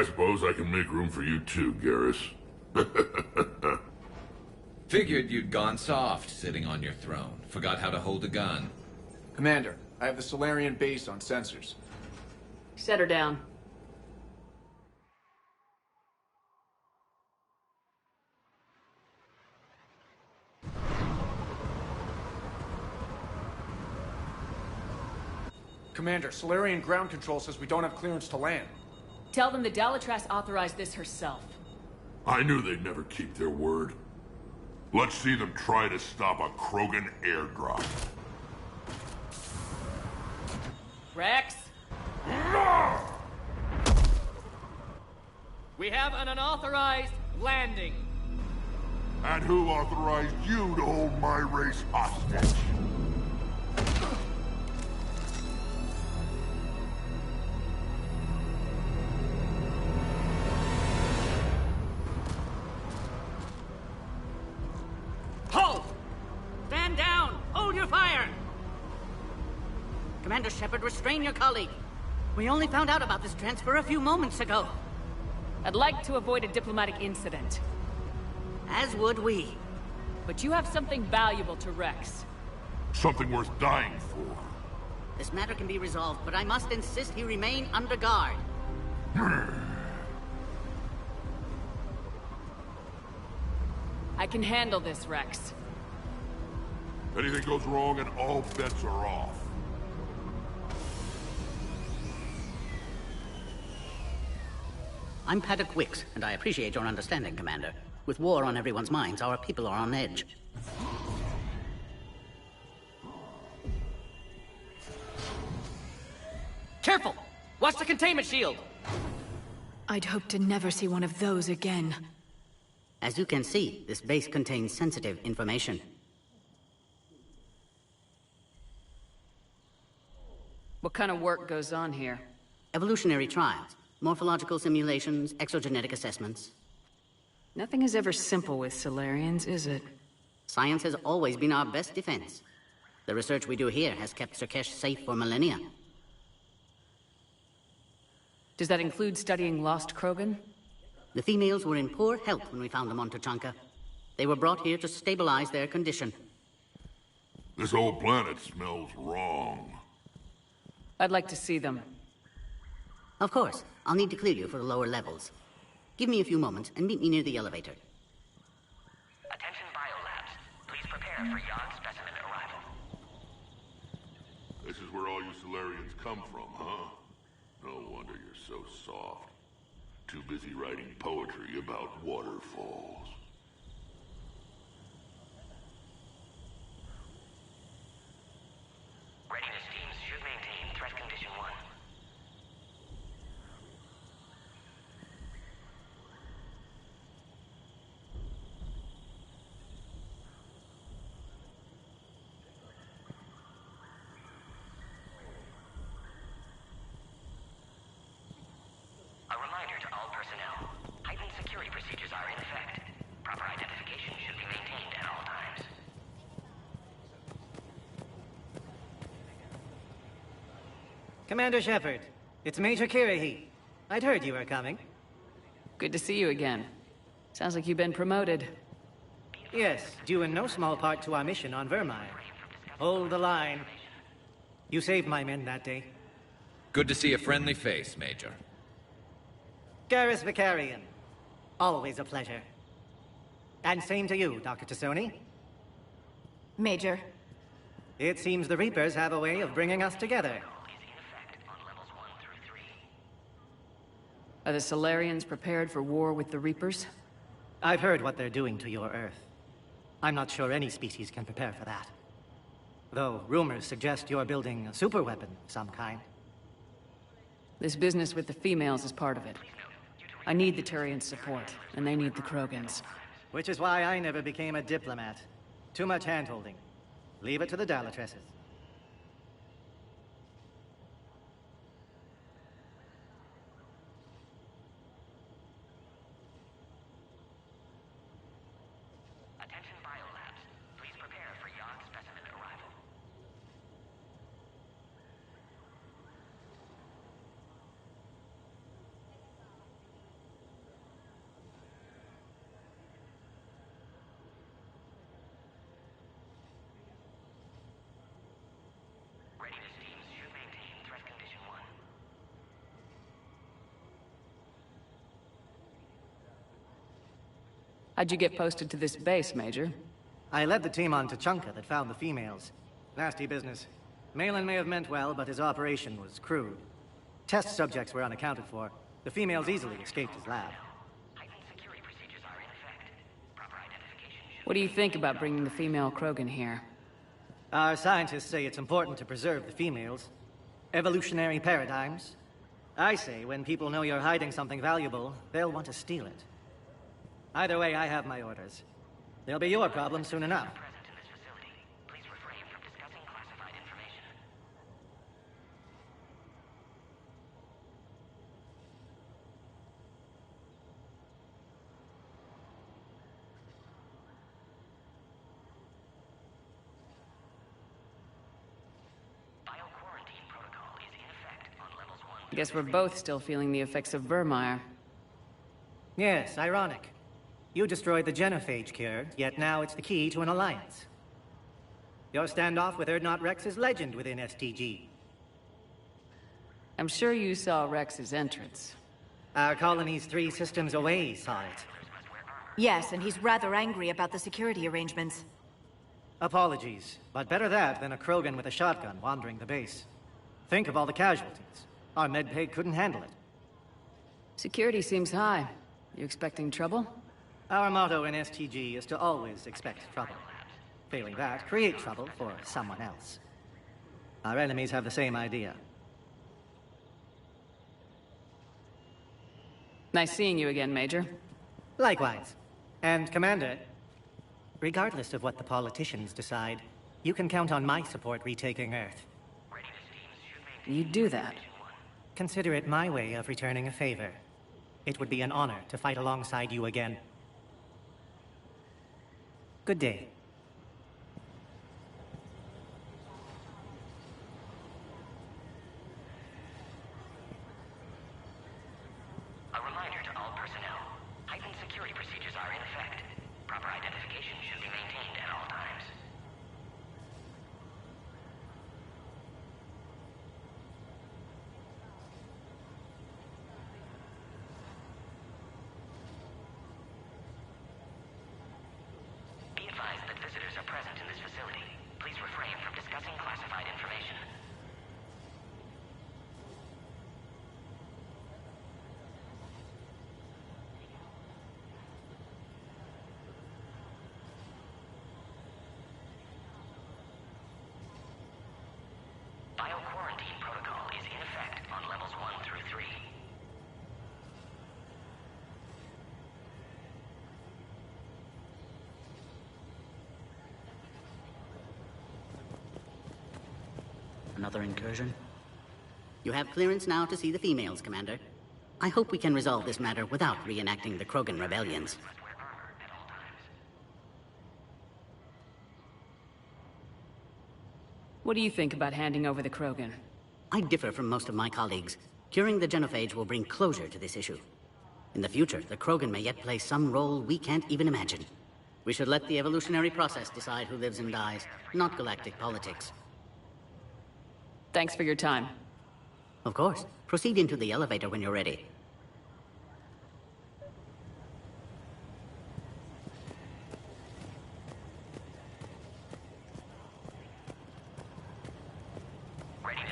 suppose I can make room for you too, Garrus. Figured you'd gone soft sitting on your throne. Forgot how to hold a gun. Commander, I have the Solarian base on sensors. Set her down. Commander, Solarian ground control says we don't have clearance to land. Tell them the Dalatrass authorized this herself. I knew they'd never keep their word. Let's see them try to stop a Krogan airdrop. Rex? We have an unauthorized landing. And who authorized you to hold my race hostage? hold your fire! Commander Shepard, restrain your colleague. We only found out about this transfer a few moments ago. I'd like to avoid a diplomatic incident. As would we. But you have something valuable to Rex. Something worth dying for. This matter can be resolved, but I must insist he remain under guard. I can handle this, Rex. Anything goes wrong and all bets are off. I'm Paddock Wicks, and I appreciate your understanding, Commander. With war on everyone's minds, our people are on edge. Careful! Watch the containment shield! I'd hope to never see one of those again. As you can see, this base contains sensitive information. What kind of work goes on here? Evolutionary trials, morphological simulations, exogenetic assessments. Nothing is ever simple with Solarians, is it? Science has always been our best defense. The research we do here has kept Surkesh safe for millennia. Does that include studying lost Krogan? The females were in poor health when we found them on Tuchanka. They were brought here to stabilize their condition. This whole planet smells wrong. I'd like to see them. Of course. I'll need to clear you for the lower levels. Give me a few moments and meet me near the elevator. Attention biolabs. Please prepare for yon specimen arrival. This is where all you Solarians come from, huh? No wonder you're so soft. Too busy writing poetry about waterfalls. Readiness teams should maintain threat condition 1. A reminder to all personnel. Heightened security procedures are in effect. Proper identification should be maintained at all times. Commander Shepard, it's Major Kirahi. I'd heard you were coming. Good to see you again. Sounds like you've been promoted. Yes, due in no small part to our mission on Vermire. Hold the line. You saved my men that day. Good to see a friendly face, Major. Garrus Vicarian. Always a pleasure. And same to you, Dr. Tassoni. Major. It seems the Reapers have a way of bringing us together. Are the Solarians prepared for war with the Reapers? I've heard what they're doing to your Earth. I'm not sure any species can prepare for that. Though rumors suggest you're building a superweapon of some kind. This business with the females is part of it. I need the Turians' support, and they need the Krogans. Which is why I never became a diplomat. Too much hand-holding. Leave it to the Dalatresses. Attention biolabs. Please prepare for yon specimen arrival. Readiness teams should maintain threat condition 1. How'd you get posted to this base, Major? I led the team on Tuchanka that found the females. Nasty business. Malin may have meant well, but his operation was crude. Test subjects were unaccounted for. The females easily escaped his lab. What do you think about bringing the female Krogan here? Our scientists say it's important to preserve the females. Evolutionary paradigms. I say when people know you're hiding something valuable, they'll want to steal it. Either way, I have my orders. They'll be your problem soon enough. Guess we're both still feeling the effects of Vermeer. Yes, ironic. You destroyed the genophage cure, yet now it's the key to an alliance. Your standoff with Urdnot Rex is legend within STG. I'm sure you saw Rex's entrance. Our colony's 3 systems away saw it. Yes, and he's rather angry about the security arrangements. Apologies, but better that than a Krogan with a shotgun wandering the base. Think of all the casualties. Our medbay couldn't handle it. Security seems high. You expecting trouble? Our motto in STG is to always expect trouble. Failing that, create trouble for someone else. Our enemies have the same idea. Nice seeing you again, Major. Likewise. And Commander, regardless of what the politicians decide, you can count on my support retaking Earth. You'd do that? Consider it my way of returning a favor. It would be an honor to fight alongside you again. Good day. A reminder to all personnel. Heightened security procedures are in effect. Proper identification should be maintained at all times. Be advised that visitors are present in this facility. Please refrain from discussing classified information. Bio-quarantine protocol is in effect on levels 1 through 3. Another incursion? You have clearance now to see the females, Commander. I hope we can resolve this matter without reenacting the Krogan rebellions. What do you think about handing over the Krogan? I differ from most of my colleagues. Curing the genophage will bring closure to this issue. In the future, the Krogan may yet play some role we can't even imagine. We should let the evolutionary process decide who lives and dies, not galactic politics. Thanks for your time. Of course. Proceed into the elevator when you're ready.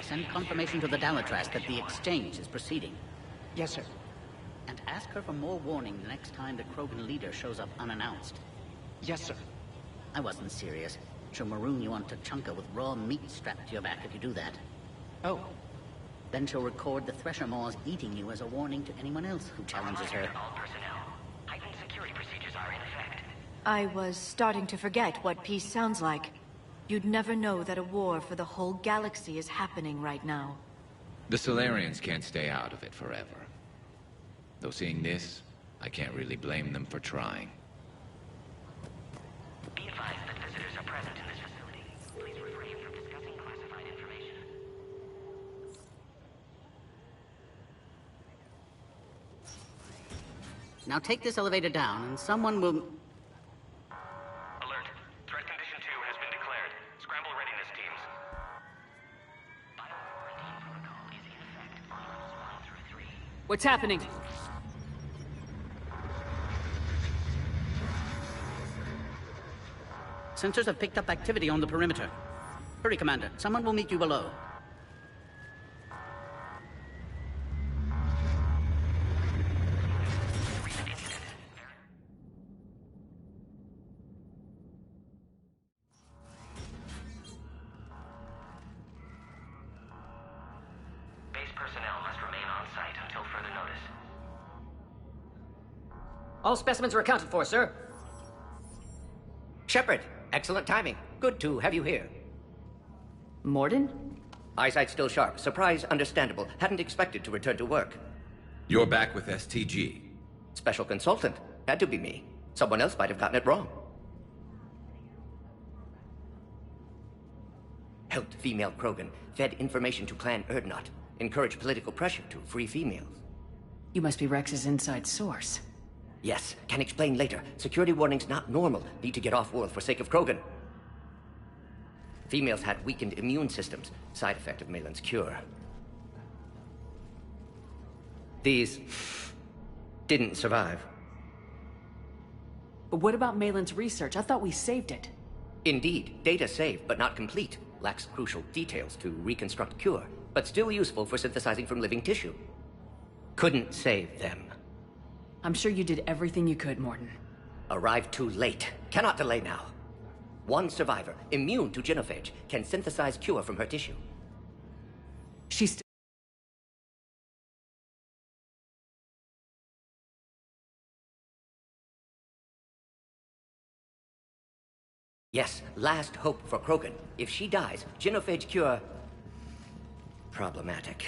Send confirmation to the Dalitras that the exchange is proceeding. Yes, sir. And ask her for more warning the next time the Krogan leader shows up unannounced. Yes, sir. I wasn't serious. She'll maroon you on Tachanka with raw meat strapped to your back if you do that. Oh. Then she'll record the Thresher Maws eating you as a warning to anyone else who challenges her. All personnel. Heightened security procedures are in effect. I was starting to forget what peace sounds like. You'd never know that a war for the whole galaxy is happening right now. The Solarians can't stay out of it forever. Though seeing this, I can't really blame them for trying. Be advised that visitors are present in this facility. Please refrain from discussing classified information. Now take this elevator down and someone will... Alert. Threat condition 2 has been declared. Scramble readiness teams. Bio-quarantine protocol is in effect on levels 1 through 3. What's happening? Sensors have picked up activity on the perimeter. Hurry, Commander. Someone will meet you below. Base personnel must remain on site until further notice. All specimens are accounted for, sir. Shepard, excellent timing. Good to have you here. Morden? Eyesight still sharp. Surprise understandable. Hadn't expected to return to work. You're back with STG. Special consultant. Had to be me. Someone else might have gotten it wrong. Helped female Krogan. Fed information to Clan Urdnot. encourage political pressure to free females. You must be Rex's inside source. Yes, can explain later. Security warnings not normal. Need to get off-world for sake of Krogan. Females had weakened immune systems, side effect of Malin's cure. These didn't survive. But what about Malin's research? I thought we saved it. Indeed, data saved, but not complete. Lacks crucial details to reconstruct cure, but still useful for synthesizing from living tissue. Couldn't save them. I'm sure you did everything you could, Morton. Arrived too late. Cannot delay now. One survivor, immune to genophage, can synthesize cure from her tissue. She's... Yes, last hope for Krogan. If she dies, genophage cure... problematic.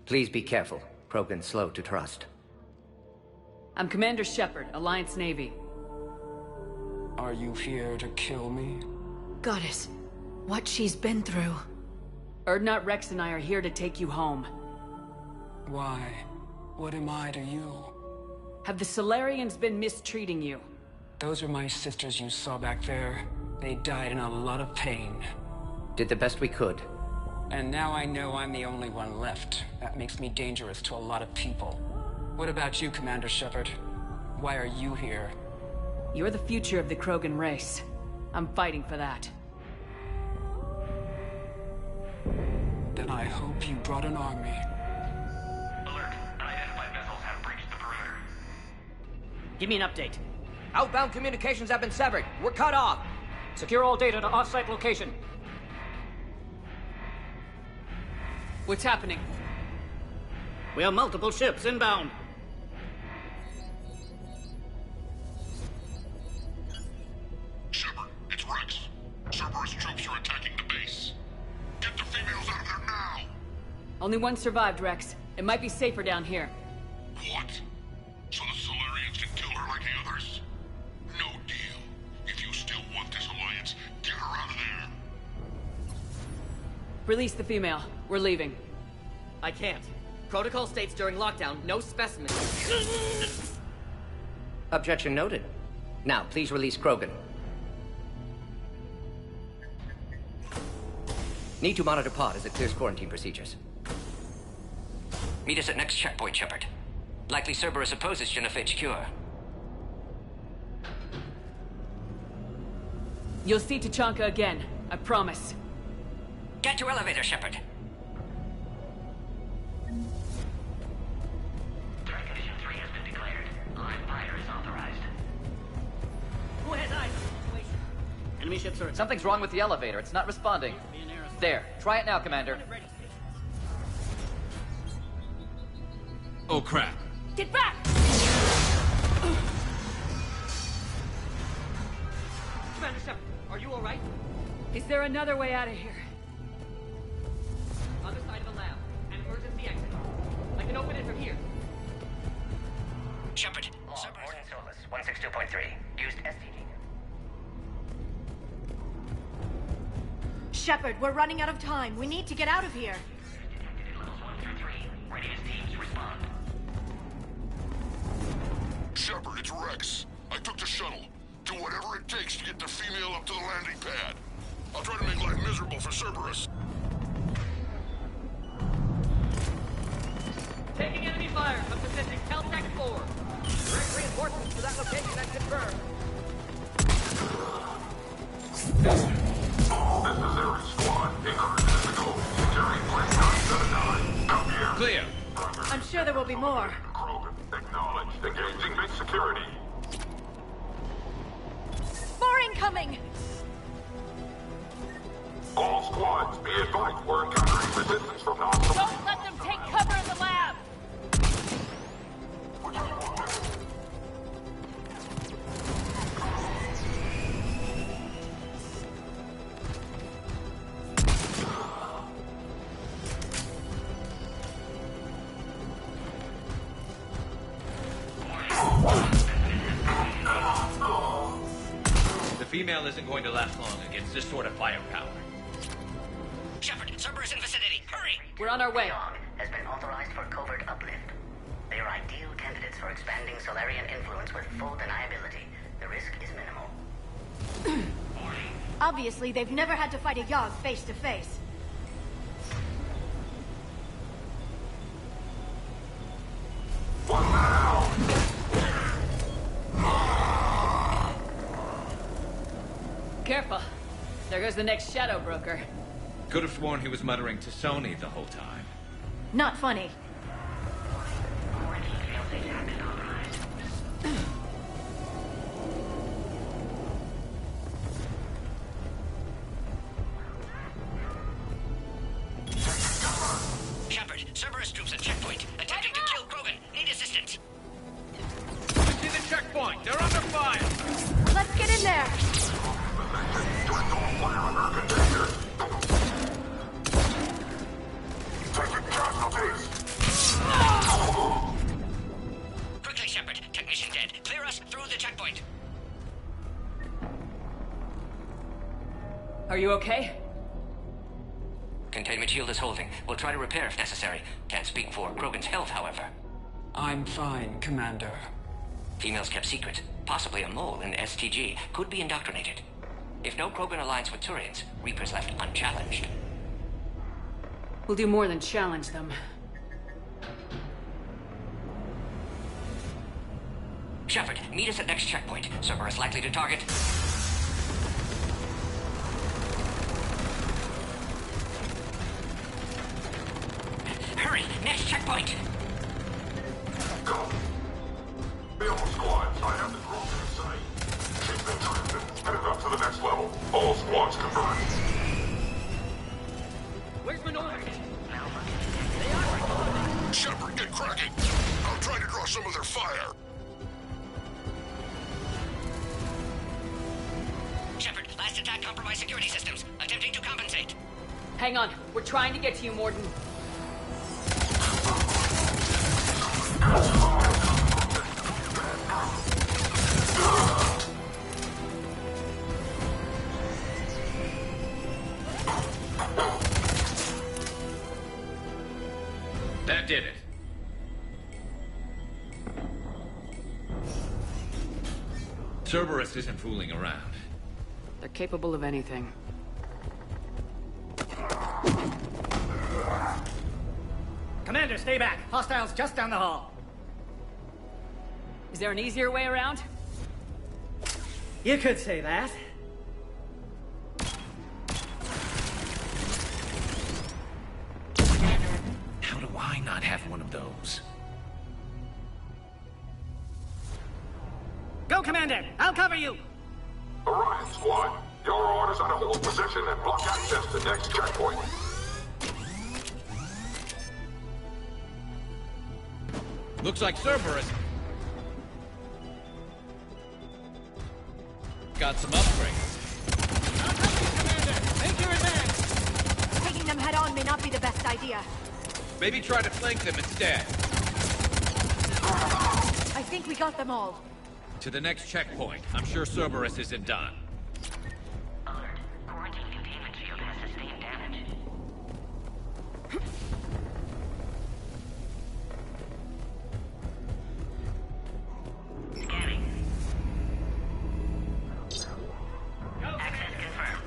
Please be careful. Krogan's slow to trust. I'm Commander Shepard, Alliance Navy. Are you here to kill me? Goddess, what she's been through. Urdnot Rex and I are here to take you home. Why? What am I to you? Have the Solarians been mistreating you? Those are my sisters you saw back there. They died in a lot of pain. Did the best we could. And now I know I'm the only one left. That makes me dangerous to a lot of people. What about you, Commander Shepard? Why are you here? You're the future of the Krogan race. I'm fighting for that. Then I hope you brought an army. Alert. Unidentified vessels have breached the perimeter. Give me an update. Outbound communications have been severed. We're cut off. Secure all data to off-site location. What's happening? We have multiple ships inbound. Shepard, it's Rex. Cerberus troops are attacking the base. Get the females out of there now! Only one survived, Rex. It might be safer down here. What? So the Solarians can kill her like the others? No deal. If you still want this alliance, get her out of there. Release the female. We're leaving. I can't. Protocol states during lockdown, no specimens. Objection noted. Now, please release Krogan. Need to monitor pod as it clears quarantine procedures. Meet us at next checkpoint, Shepard. Likely Cerberus opposes genophage cure. You'll see Tachanka again. I promise. Get to elevator, Shepard. Threat condition 3 has been declared. Live fire is authorized. Who has eyes on the situation? Enemy ships are... Something's wrong with the elevator. It's not responding. There. Try it now, Commander. Oh, crap. Get back! Commander Shepard, are you alright? Is there another way out of here? Other side of the lab. An emergency exit. I can open it from here. Shepard. Morning Solus, 162.3. Used STD. Shepard, we're running out of time. We need to get out of here. Levels 1 through 3. Readiness teams respond. Shepard, it's Rex. I took the shuttle. Do whatever it takes to get the female up to the landing pad. I'll try to make life miserable for Cerberus. Taking enemy fire from position Caltech 4. Direct reinforcements to that location and confirmed. This is Ares Squad. Incoming physical. Securing plane 979. Come here. Clear. I'm sure there will be more. Krogan, acknowledged. Engaging base security. More incoming! All squads, be advised we're encountering resistance from non-support. Don't let them take cover in the lab! female isn't going to last long against this sort of firepower. Shepard, Cerberus in vicinity. Hurry! We're on our way. Has been authorized for covert uplift. They are ideal candidates for expanding Solarian influence with full deniability. The risk is minimal. Obviously, they've never had to fight a Yogg face to face. Careful. There goes the next shadow broker. Could have sworn he was muttering to Sony the whole time. Not funny. Shepard, Cerberus troops at checkpoint. Attempting to kill Krogan. Need assistance. To the checkpoint! They're under fire! Let's get in there! Quickly, Shepard. Technician dead. Clear us through the checkpoint. Are you okay? Containment shield is holding. We'll try to repair if necessary. Can't speak for Krogan's health, however. I'm fine, Commander. Females kept secret. Possibly a mole in STG. Could be indoctrinated. If no Krogan aligns with Turians, Reaper's left unchallenged. We'll do more than challenge them. Shepard, meet us at next checkpoint. Cerberus likely to target. Hurry! Next checkpoint! Go! Be on squads. I have the group in sight. Keep them drifting. Headed up to the next level. All squads confirmed. Where's Minority? Shepard, get cracking! I'll try to draw some of their fire. Shepard, last attack compromised security systems. Attempting to compensate. Hang on. We're trying to get to you, Morden. That did it. Cerberus isn't fooling around. They're capable of anything. Commander, stay back. Hostiles just down the hall. Is there an easier way around? You could say that. How do I not have one of those? Go, Commander! I'll cover you! Orion squad, your orders are to hold position and block access to next checkpoint. Looks like Cerberus got some upgrades. Not helping, Commander! Make your advance! Taking them head on may not be the best idea. Maybe try to flank them instead. I think we got them all. To the next checkpoint. I'm sure Cerberus isn't done. Alert. Quarantine containment shield has sustained damage. Scanning. Access confirmed.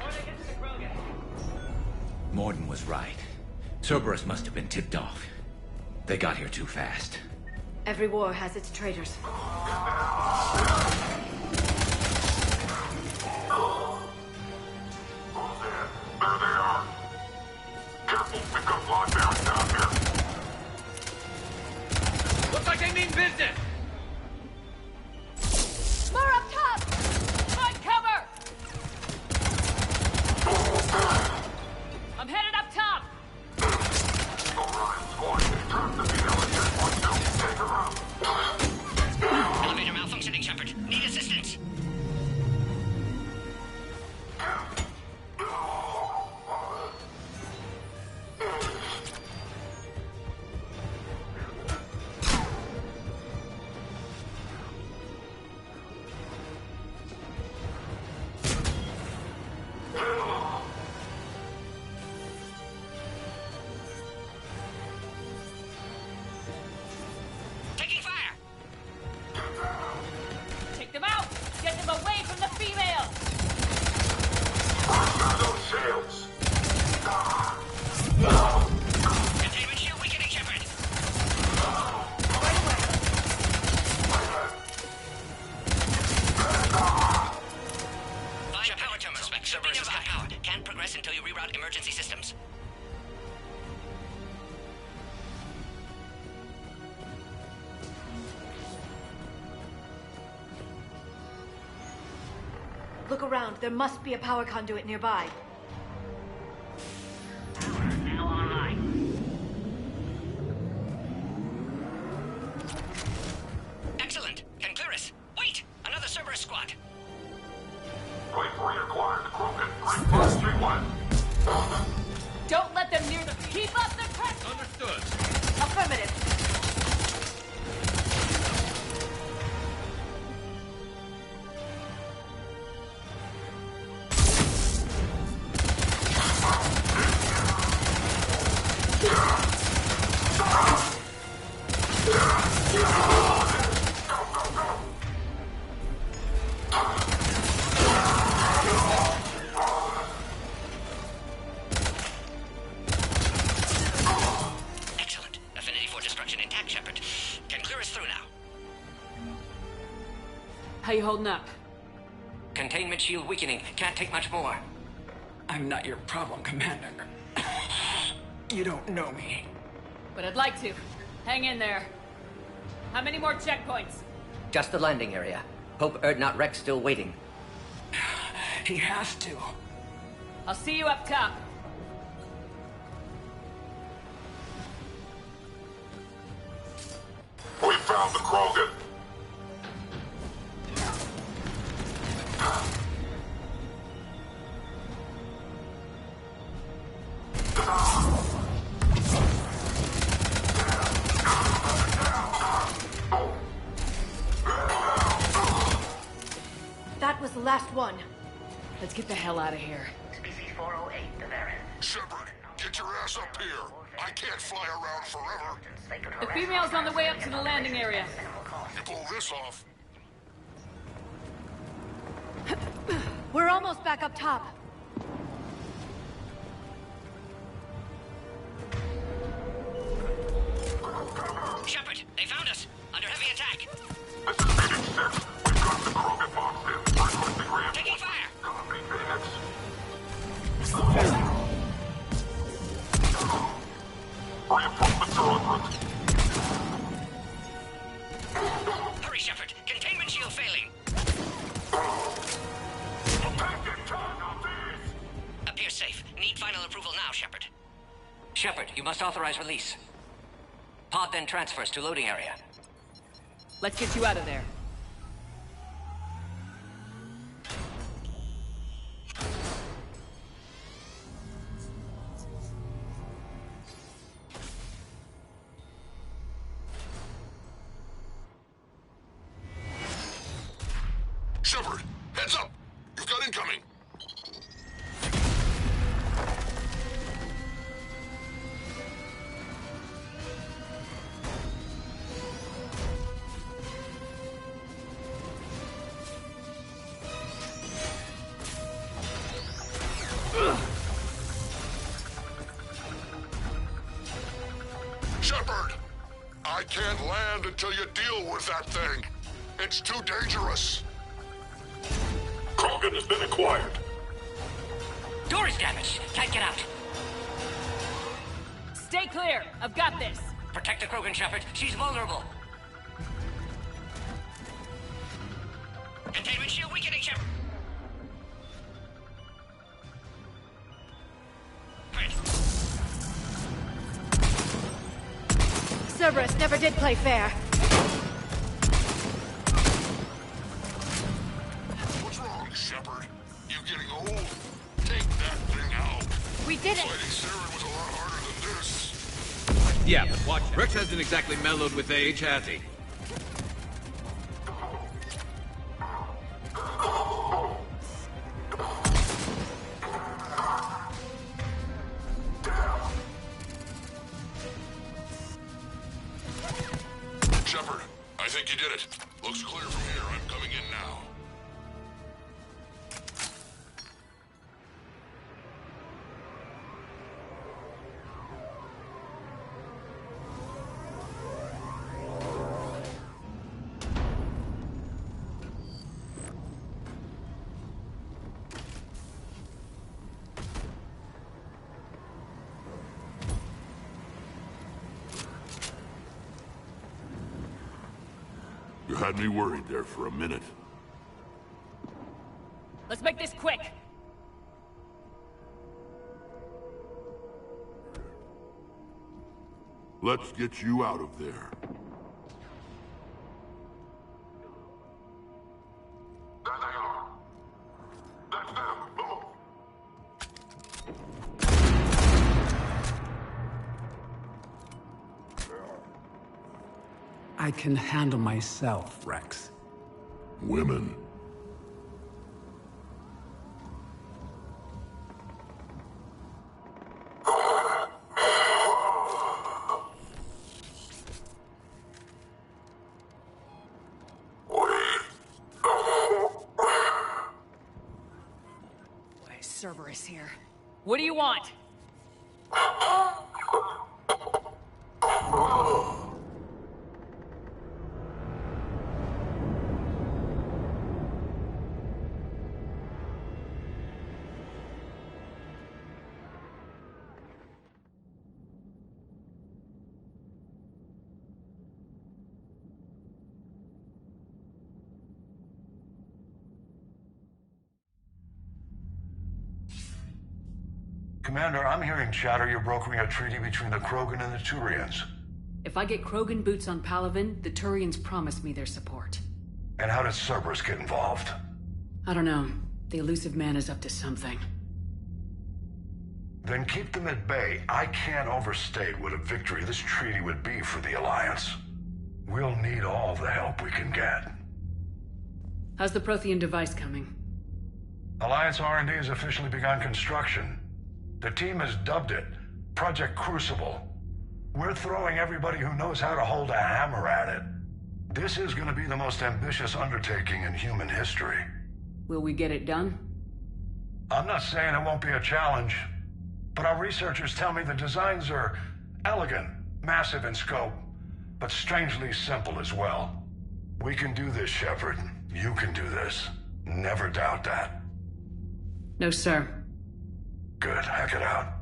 Morden was right. Cerberus must have been tipped off. They got here too fast. Every war has its traitors. There they are. Careful, we've got lockdowns down here. Looks like they mean business! More up top! Find cover! I'm headed up top! Orion squad, turn the female at checkpoint 2. Take her out. Elevator malfunctioning, Shepard. Need assistance. reroute emergency systems. Look around. There must be a power conduit nearby. Now online. Excellent. Can clear us. Wait! Another Cerberus squad. Wait for your acquired. Krogan. 3-1. Don't let them near the... Keep up the pressure! Understood. Affirmative. Excellent. Affinity for destruction intact, Shepard. Can clear us through now. How you holding up? Containment shield weakening. Can't take much more. I'm not your problem, Commander. You don't know me. But I'd like to. Hang in there. How many more checkpoints? Just the landing area. Hope Erdnot Rex still waiting. He has to. I'll see you up top. We found the Krogan. That was the last one. Let's get the hell out of here. Species 408, the Baron. Shepard, get your ass up here. I can't fly around forever. The female's on the way up to the landing area. You pull this off. We're almost back up top. Shepard, they found us. Under heavy attack. This is Meeting 6. We've got the Krogan bombs in. Requesting reinforcements. Taking fire. Copy, Phoenix. Reinforcements are en route. Hurry, Shepard. Containment shield failing. Appears safe. Need final approval now, Shepard. Shepard, you must authorize release. Pod then transfers to loading area. Let's get you out of there. Shepard, heads up! You've got incoming! Shepard! I can't land until you deal with that thing. It's too dangerous. Krogan has been acquired. Door is damaged. Can't get out. Stay clear. I've got this. Protect the Krogan, Shepard. She's vulnerable. Containment shield weakening, Shepard. Cerberus never did play fair. What's wrong, Shepard? You getting old? Take that thing out. We did it. Fighting Saren was a lot harder than this. Yeah, but watch out. Rex hasn't exactly mellowed with age, has he? Shepard, I think you did it. Looks clear from here. I'm coming in now. had me worried there for a minute. Let's make this quick! Let's get you out of there. I can handle myself, Rex. Women. Cerberus here. What do you want? Commander, I'm hearing chatter you're brokering a treaty between the Krogan and the Turians. If I get Krogan boots on Palaven, the Turians promise me their support. And how does Cerberus get involved? I don't know. The elusive man is up to something. Then keep them at bay. I can't overstate what a victory this treaty would be for the Alliance. We'll need all the help we can get. How's the Prothean device coming? Alliance R&D has officially begun construction. The team has dubbed it Project Crucible. We're throwing everybody who knows how to hold a hammer at it. This is going to be the most ambitious undertaking in human history. Will we get it done? I'm not saying it won't be a challenge, but our researchers tell me the designs are elegant, massive in scope, but strangely simple as well. We can do this, Shepard. You can do this. Never doubt that. No, sir. Good. Hack it out.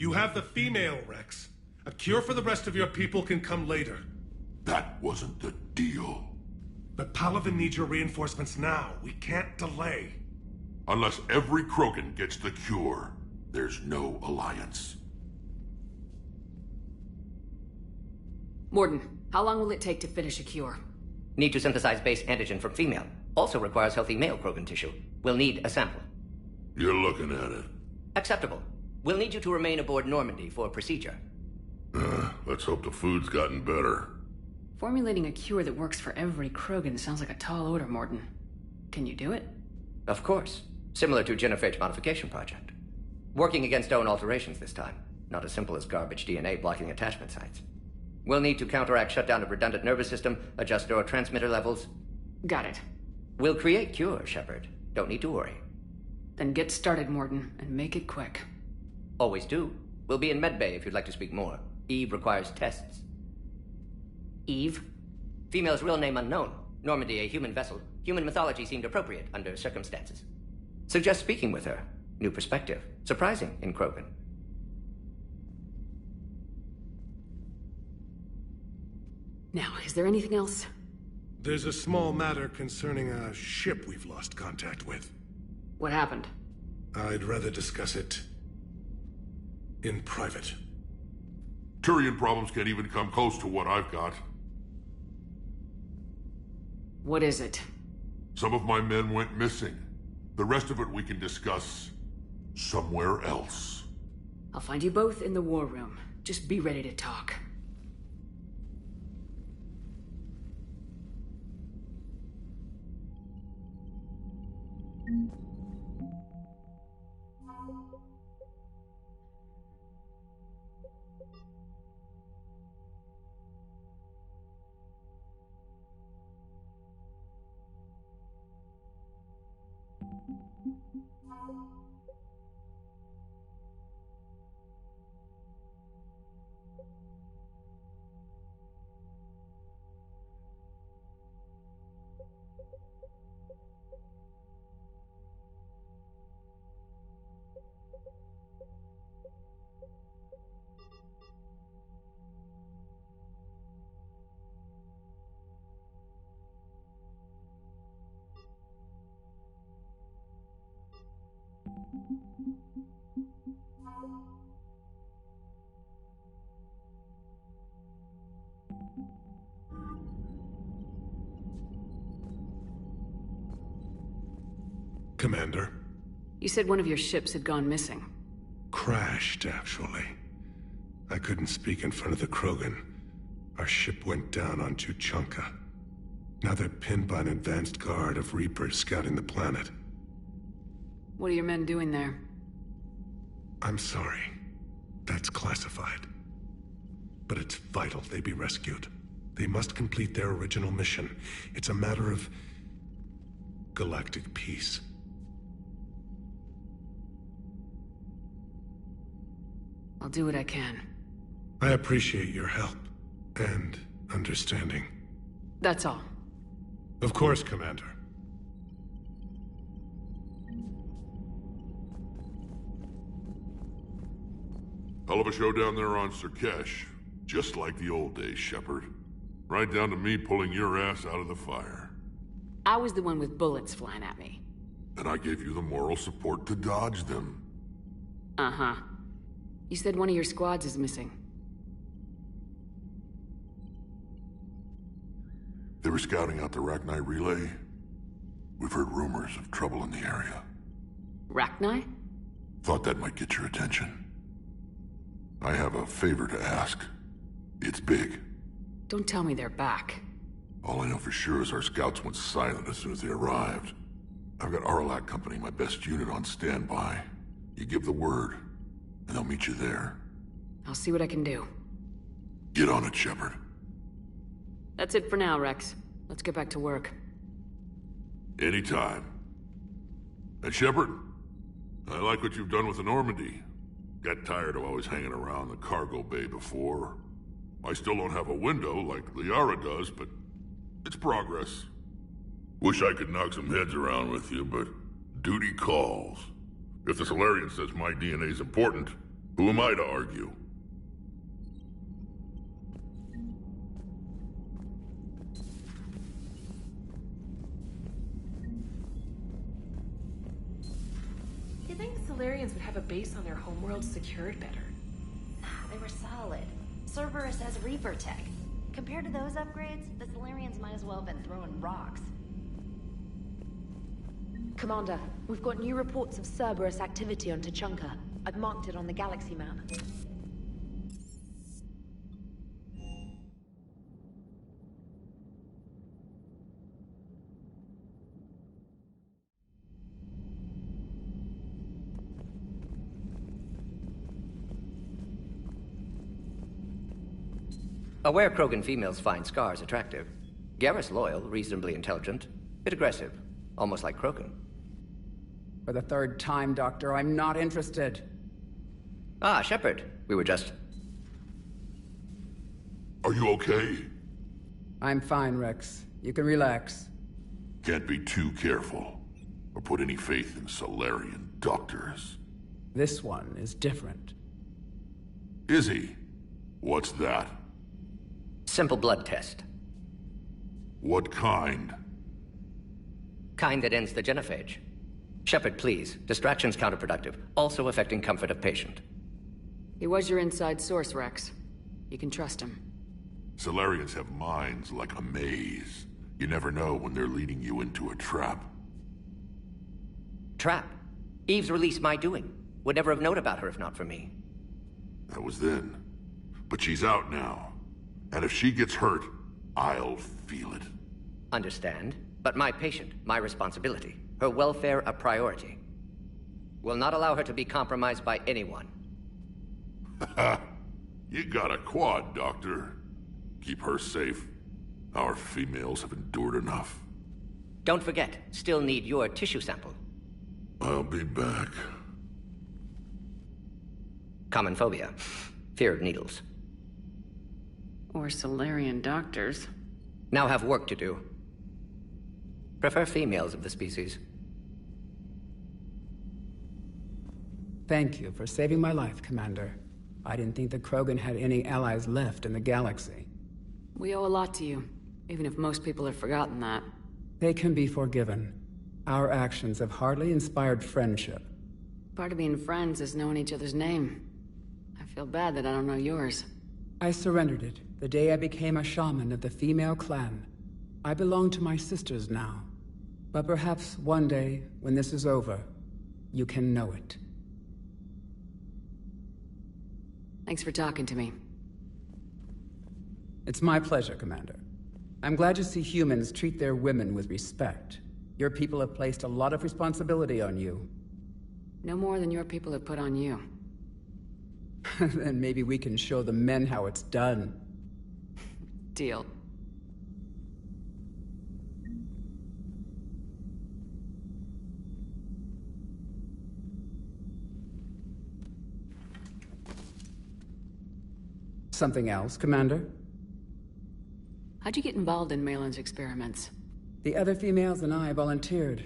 You have the female, Rex. A cure for the rest of your people can come later. That wasn't the deal. But Palaven needs your reinforcements now. We can't delay. Unless every Krogan gets the cure, there's no alliance. Morden, how long will it take to finish a cure? Need to synthesize base antigen from female. Also requires healthy male Krogan tissue. We'll need a sample. You're looking at it. Acceptable. We'll need you to remain aboard Normandy for procedure. Let's hope the food's gotten better. Formulating a cure that works for every Krogan sounds like a tall order, Morden. Can you do it? Of course. Similar to Genophage Modification Project. Working against own alterations this time. Not as simple as garbage DNA blocking attachment sites. We'll need to counteract shutdown of redundant nervous system, adjust neurotransmitter levels. Got it. We'll create cure, Shepard. Don't need to worry. Then get started, Morden, and make it quick. Always do. We'll be in medbay if you'd like to speak more. Eve requires tests. Eve? Female's real name unknown. Normandy, a human vessel. Human mythology seemed appropriate under circumstances. Suggest speaking with her. New perspective. Surprising in Krogan. Now, is there anything else? There's a small matter concerning a ship we've lost contact with. What happened? I'd rather discuss it in private. Turian problems can't even come close to what I've got. What is it? Some of my men went missing. The rest of it we can discuss somewhere else. I'll find you both in the war room. Just be ready to talk. Commander. You said one of your ships had gone missing. Crashed, actually. I couldn't speak in front of the Krogan. Our ship went down on Tuchanka. Now they're pinned by an advanced guard of Reapers scouting the planet. What are your men doing there? I'm sorry. That's classified. But it's vital they be rescued. They must complete their original mission. It's a matter of galactic peace. I'll do what I can. I appreciate your help and understanding. That's all. Of course, Commander. Hell of a show down there on Surkesh. Just like the old days, Shepard. Right down to me pulling your ass out of the fire. I was the one with bullets flying at me. And I gave you the moral support to dodge them. Uh-huh. You said one of your squads is missing. They were scouting out the Rachni relay. We've heard rumors of trouble in the area. Rachni? Thought that might get your attention. I have a favor to ask. It's big. Don't tell me they're back. All I know for sure is our scouts went silent as soon as they arrived. I've got Arlac Company, my best unit, on standby. You give the word, and they'll meet you there. I'll see what I can do. Get on it, Shepard. That's it for now, Rex. Let's get back to work. Anytime. And Shepard, I like what you've done with the Normandy. Got tired of always hanging around the cargo bay before. I still don't have a window like Liara does, but it's progress. Wish I could knock some heads around with you, but duty calls. If the Solarian says my DNA's important, who am I to argue? You think Solarians would have a base on their homeworld secured better? Nah, they were solid. Cerberus has Reaper tech. Compared to those upgrades, the Solarians might as well have been throwing rocks. Commander, we've got new reports of Cerberus activity on Tuchanka. I've marked it on the galaxy map. Aware Krogan females find scars attractive. Garrus loyal, reasonably intelligent, bit aggressive, almost like Krogan. For the third time, Doctor, I'm not interested. Ah, Shepard. We were just... Are you okay? I'm fine, Rex. You can relax. Can't be too careful, or put any faith in Solarian doctors. This one is different. Is he? What's that? Simple blood test. What kind? Kind that ends the genophage. Shepard, please. Distraction's counterproductive, also affecting comfort of patient. He was your inside source, Rex. You can trust him. Solarians have minds like a maze. You never know when they're leading you into a trap. Trap? Eve's release my doing. Would never have known about her if not for me. That was then. But she's out now. And if she gets hurt, I'll feel it. Understand, but my patient, my responsibility. Her welfare a priority. Will not allow her to be compromised by anyone. You got a quad, Doctor. Keep her safe. Our females have endured enough. Don't forget, still need your tissue sample. I'll be back. Common phobia. Fear of needles. Or Solarian doctors. Now have work to do. Prefer females of the species. Thank you for saving my life, Commander. I didn't think the Krogan had any allies left in the galaxy. We owe a lot to you, even if most people have forgotten that. They can be forgiven. Our actions have hardly inspired friendship. Part of being friends is knowing each other's name. I feel bad that I don't know yours. I surrendered it the day I became a shaman of the female clan. I belong to my sisters now. But perhaps one day, when this is over, you can know it. Thanks for talking to me. It's my pleasure, Commander. I'm glad to see humans treat their women with respect. Your people have placed a lot of responsibility on you. No more than your people have put on you. Then maybe we can show the men how it's done. Deal. Something else, Commander? How'd you get involved in Malin's experiments? The other females and I volunteered.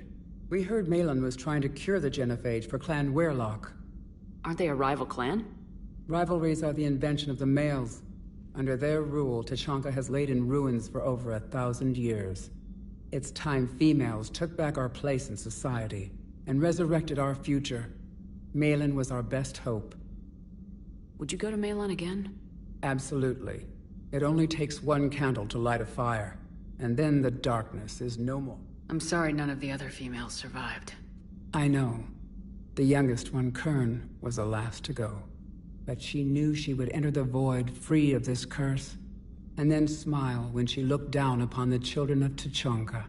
We heard Malin was trying to cure the genophage for Clan Weirlock. Aren't they a rival clan? Rivalries are the invention of the males. Under their rule, Tuchanka has laid in ruins for over 1,000 years. It's time females took back our place in society and resurrected our future. Malin was our best hope. Would you go to Malin again? Absolutely. It only takes one candle to light a fire, and then the darkness is no more. I'm sorry none of the other females survived. I know. The youngest one, Kern, was the last to go. But she knew she would enter the void free of this curse, and then smile when she looked down upon the children of Tuchanka.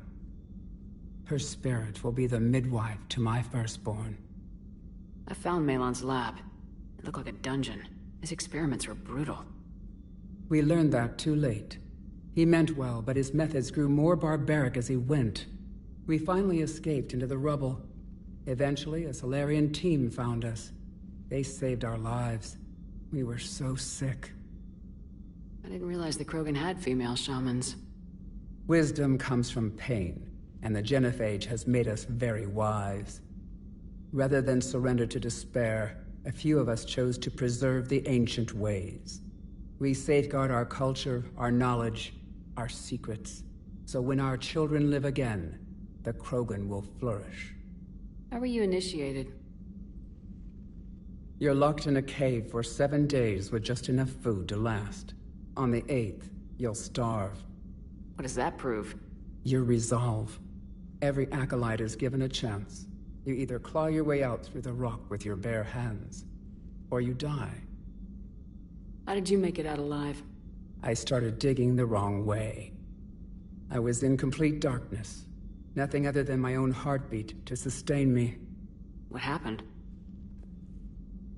Her spirit will be the midwife to my firstborn. I found Malin's lab. It looked like a dungeon. His experiments were brutal. We learned that too late. He meant well, but his methods grew more barbaric as he went. We finally escaped into the rubble. Eventually, a Solarian team found us. They saved our lives. We were so sick. I didn't realize the Krogan had female shamans. Wisdom comes from pain, and the genophage has made us very wise. Rather than surrender to despair, a few of us chose to preserve the ancient ways. We safeguard our culture, our knowledge, our secrets. So when our children live again, the Krogan will flourish. How were you initiated? You're locked in a cave for 7 days with just enough food to last. On the 8th, you'll starve. What does that prove? Your resolve. Every acolyte is given a chance. You either claw your way out through the rock with your bare hands, or you die. How did you make it out alive? I started digging the wrong way. I was in complete darkness. Nothing other than my own heartbeat to sustain me. What happened?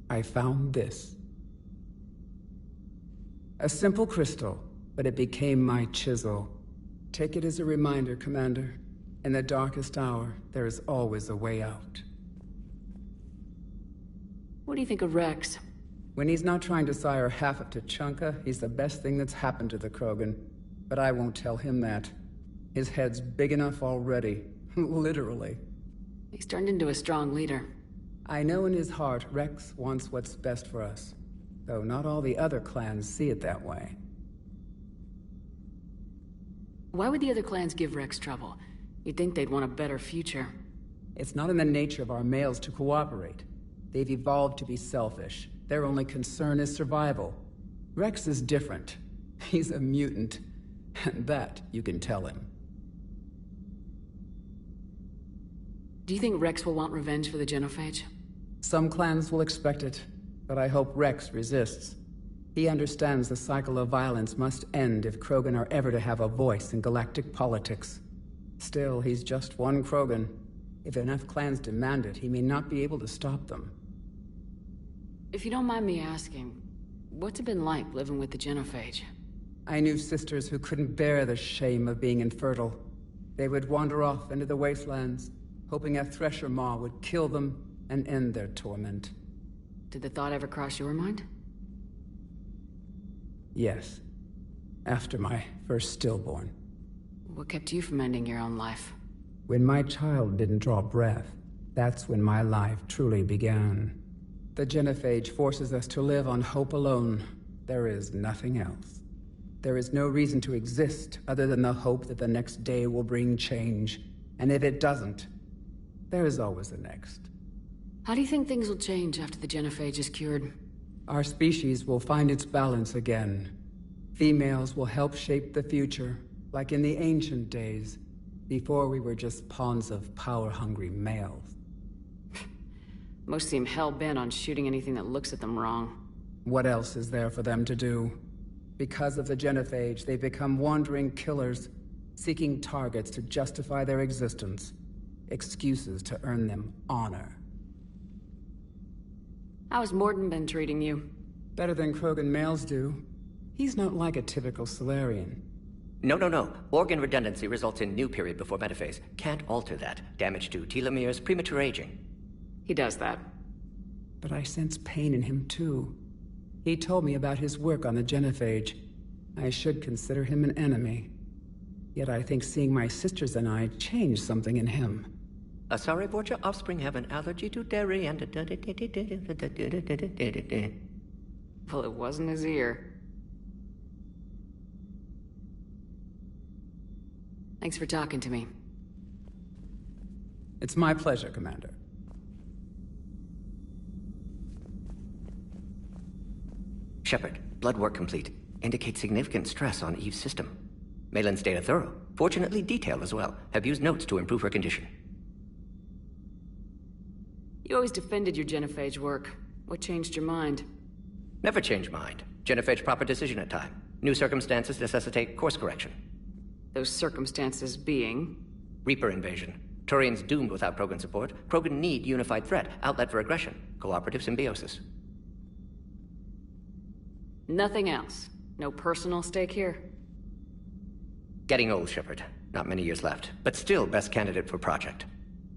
I found this. A simple crystal, but it became my chisel. Take it as a reminder, Commander. In the darkest hour, there is always a way out. What do you think of Rex? When he's not trying to sire half of Tuchanka, he's the best thing that's happened to the Krogan. But I won't tell him that. His head's big enough already. Literally. He's turned into a strong leader. I know in his heart Rex wants what's best for us. Though not all the other clans see it that way. Why would the other clans give Rex trouble? You'd think they'd want a better future. It's not in the nature of our males to cooperate. They've evolved to be selfish. Their only concern is survival. Rex is different. He's a mutant. And that you can tell him. Do you think Rex will want revenge for the genophage? Some clans will expect it. But I hope Rex resists. He understands the cycle of violence must end if Krogan are ever to have a voice in galactic politics. Still, he's just one Krogan. If enough clans demand it, he may not be able to stop them. If you don't mind me asking, what's it been like living with the Genophage? I knew sisters who couldn't bear the shame of being infertile. They would wander off into the wastelands, hoping a Thresher Maw would kill them and end their torment. Did the thought ever cross your mind? Yes. After my first stillborn. What kept you from ending your own life? When my child didn't draw breath, that's when my life truly began. The Genophage forces us to live on hope alone. There is nothing else. There is no reason to exist other than the hope that the next day will bring change. And if it doesn't, there is always the next. How do you think things will change after the Genophage is cured? Our species will find its balance again. Females will help shape the future, like in the ancient days, before we were just pawns of power-hungry males. Most seem hell-bent on shooting anything that looks at them wrong. What else is there for them to do? Because of the Genophage, they become wandering killers, seeking targets to justify their existence, excuses to earn them honor. How's Morden been treating you? Better than Krogan males do. He's not like a typical Solarian. No. Organ redundancy results in new period before metaphase. Can't alter that. Damage to telomeres, premature aging. He does that. But I sense pain in him too. He told me about his work on the Genophage. I should consider him an enemy. Yet I think seeing my sisters and I changed something in him. Sorry, Borgia, offspring have an allergy to dairy and... Well, it wasn't his ear. Thanks for talking to me. It's my pleasure, Commander. Shepard, blood work complete. Indicates significant stress on Eve's system. Malin's data thorough. Fortunately detailed as well. Have used notes to improve her condition. You always defended your Genophage work. What changed your mind? Never change mind. Genophage proper decision at time. New circumstances necessitate course correction. Those circumstances being? Reaper invasion. Turians doomed without Krogan support. Krogan need unified threat, outlet for aggression, cooperative symbiosis. Nothing else? No personal stake here? Getting old, Shepard. Not many years left, but still best candidate for project.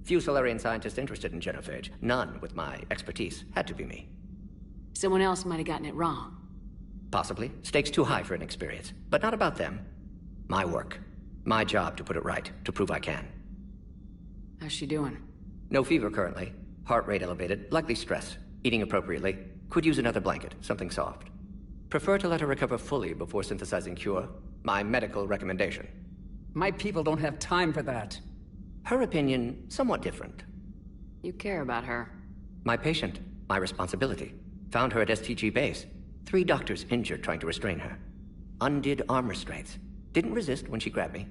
Few Solarian scientists interested in Genophage. None with my expertise. Had to be me. Someone else might have gotten it wrong. Possibly. Stakes too high for inexperience. But not about them. My work. My job to put it right, to prove I can. How's she doing? No fever currently. Heart rate elevated, likely stress. Eating appropriately. Could use another blanket, something soft. Prefer to let her recover fully before synthesizing cure. My medical recommendation. My people don't have time for that. Her opinion, somewhat different. You care about her. My patient, my responsibility. Found her at STG base. 3 doctors injured trying to restrain her. Undid arm restraints. Didn't resist when she grabbed me.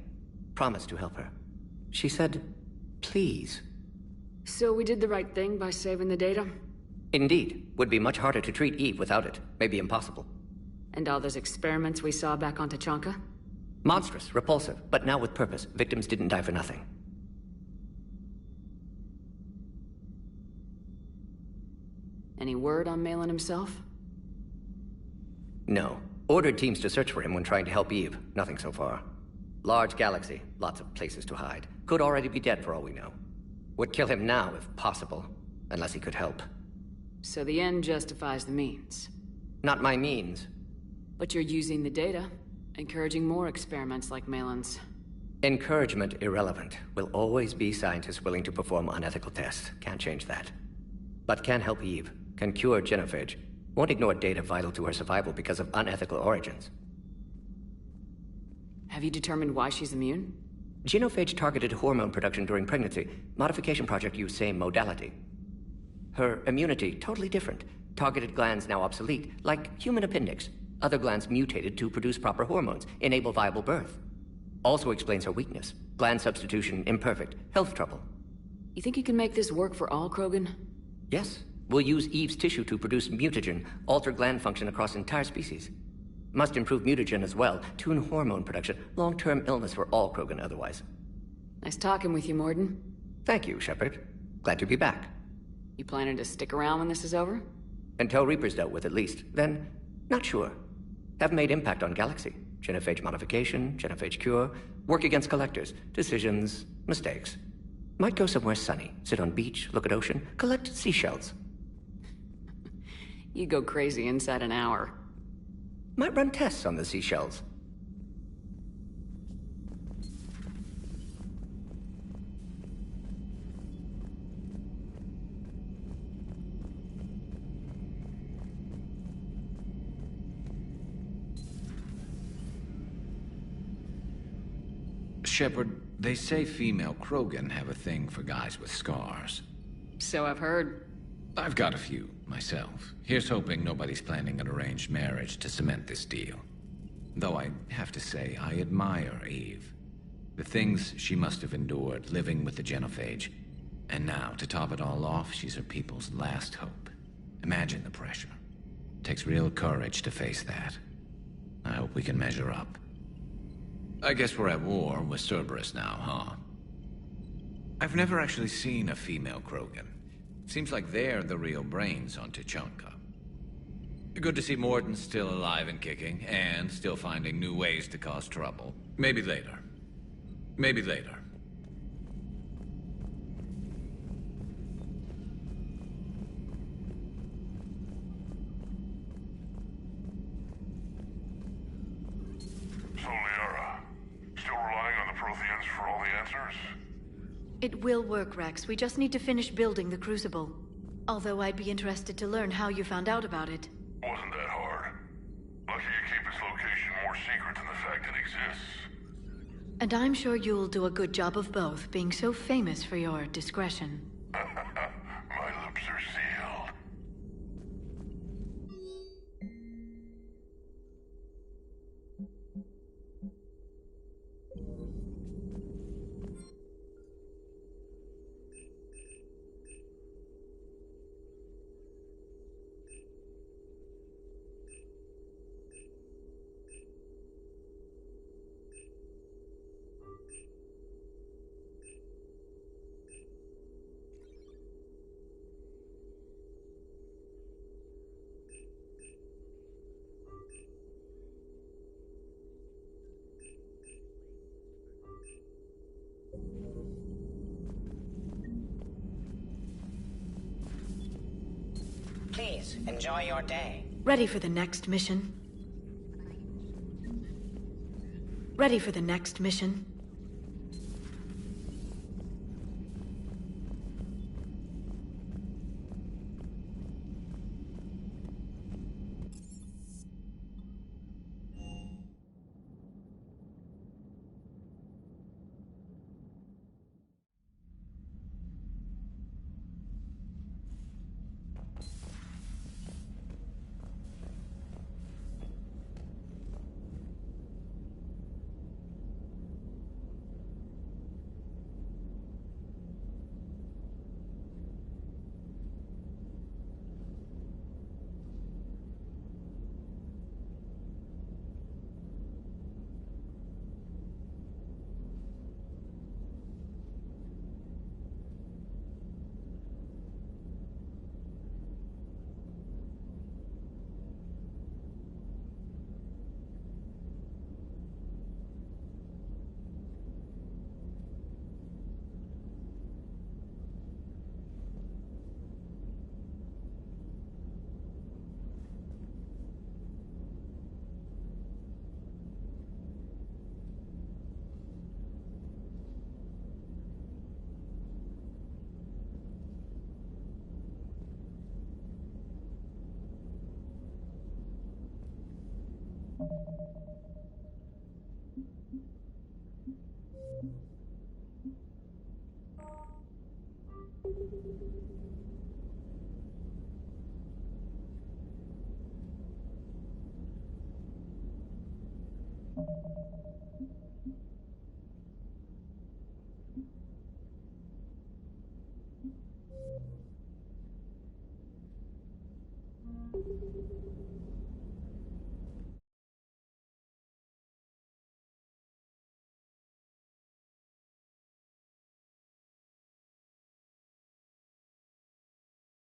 Promised to help her. She said, please. So we did the right thing by saving the data? Indeed. Would be much harder to treat Eve without it. Maybe impossible. And all those experiments we saw back on Tachanka? Monstrous, repulsive, but now with purpose. Victims didn't die for nothing. Any word on Malin himself? No. Ordered teams to search for him when trying to help Eve. Nothing so far. Large galaxy. Lots of places to hide. Could already be dead for all we know. Would kill him now if possible. Unless he could help. So the end justifies the means. Not my means. But you're using the data. Encouraging more experiments like Malin's. Encouragement irrelevant. Will always be scientists willing to perform unethical tests. Can't change that. But can help Eve. Can cure Genophage. Won't ignore data vital to her survival because of unethical origins. Have you determined why she's immune? Genophage targeted hormone production during pregnancy. Modification project used same modality. Her immunity, totally different. Targeted glands now obsolete, like human appendix. Other glands mutated to produce proper hormones, enable viable birth. Also explains her weakness. Gland substitution imperfect. Health trouble. You think you can make this work for all Krogan? Yes. We'll use Eve's tissue to produce mutagen, alter gland function across entire species. Must improve mutagen as well, tune hormone production, long-term illness for all Krogan otherwise. Nice talking with you, Morden. Thank you, Shepard. Glad to be back. You planning to stick around when this is over? Until Reaper's dealt with, at least. Then, not sure. Have made impact on Galaxy. Genophage modification, genophage cure, work against collectors, decisions, mistakes. Might go somewhere sunny, sit on beach, look at ocean, collect seashells. You go crazy inside an hour. Might run tests on the seashells. Shepard, they say female Krogan have a thing for guys with scars. So I've heard. I've got a few, myself. Here's hoping nobody's planning an arranged marriage to cement this deal. Though I have to say, I admire Eve. The things she must have endured living with the genophage. And now, to top it all off, she's her people's last hope. Imagine the pressure. Takes real courage to face that. I hope we can measure up. I guess we're at war with Cerberus now, huh? I've never actually seen a female Krogan. Seems like they're the real brains on Tuchanka. Good to see Morden still alive and kicking, and still finding new ways to cause trouble. Maybe later. Maybe later. It will work, Rex. We just need to finish building the Crucible. Although I'd be interested to learn how you found out about it. Wasn't that hard. Lucky you keep its location more secret than the fact it exists. And I'm sure you'll do a good job of both, being so famous for your discretion. My lips are sealed. Please, enjoy your day. Ready for the next mission? Ready for the next mission?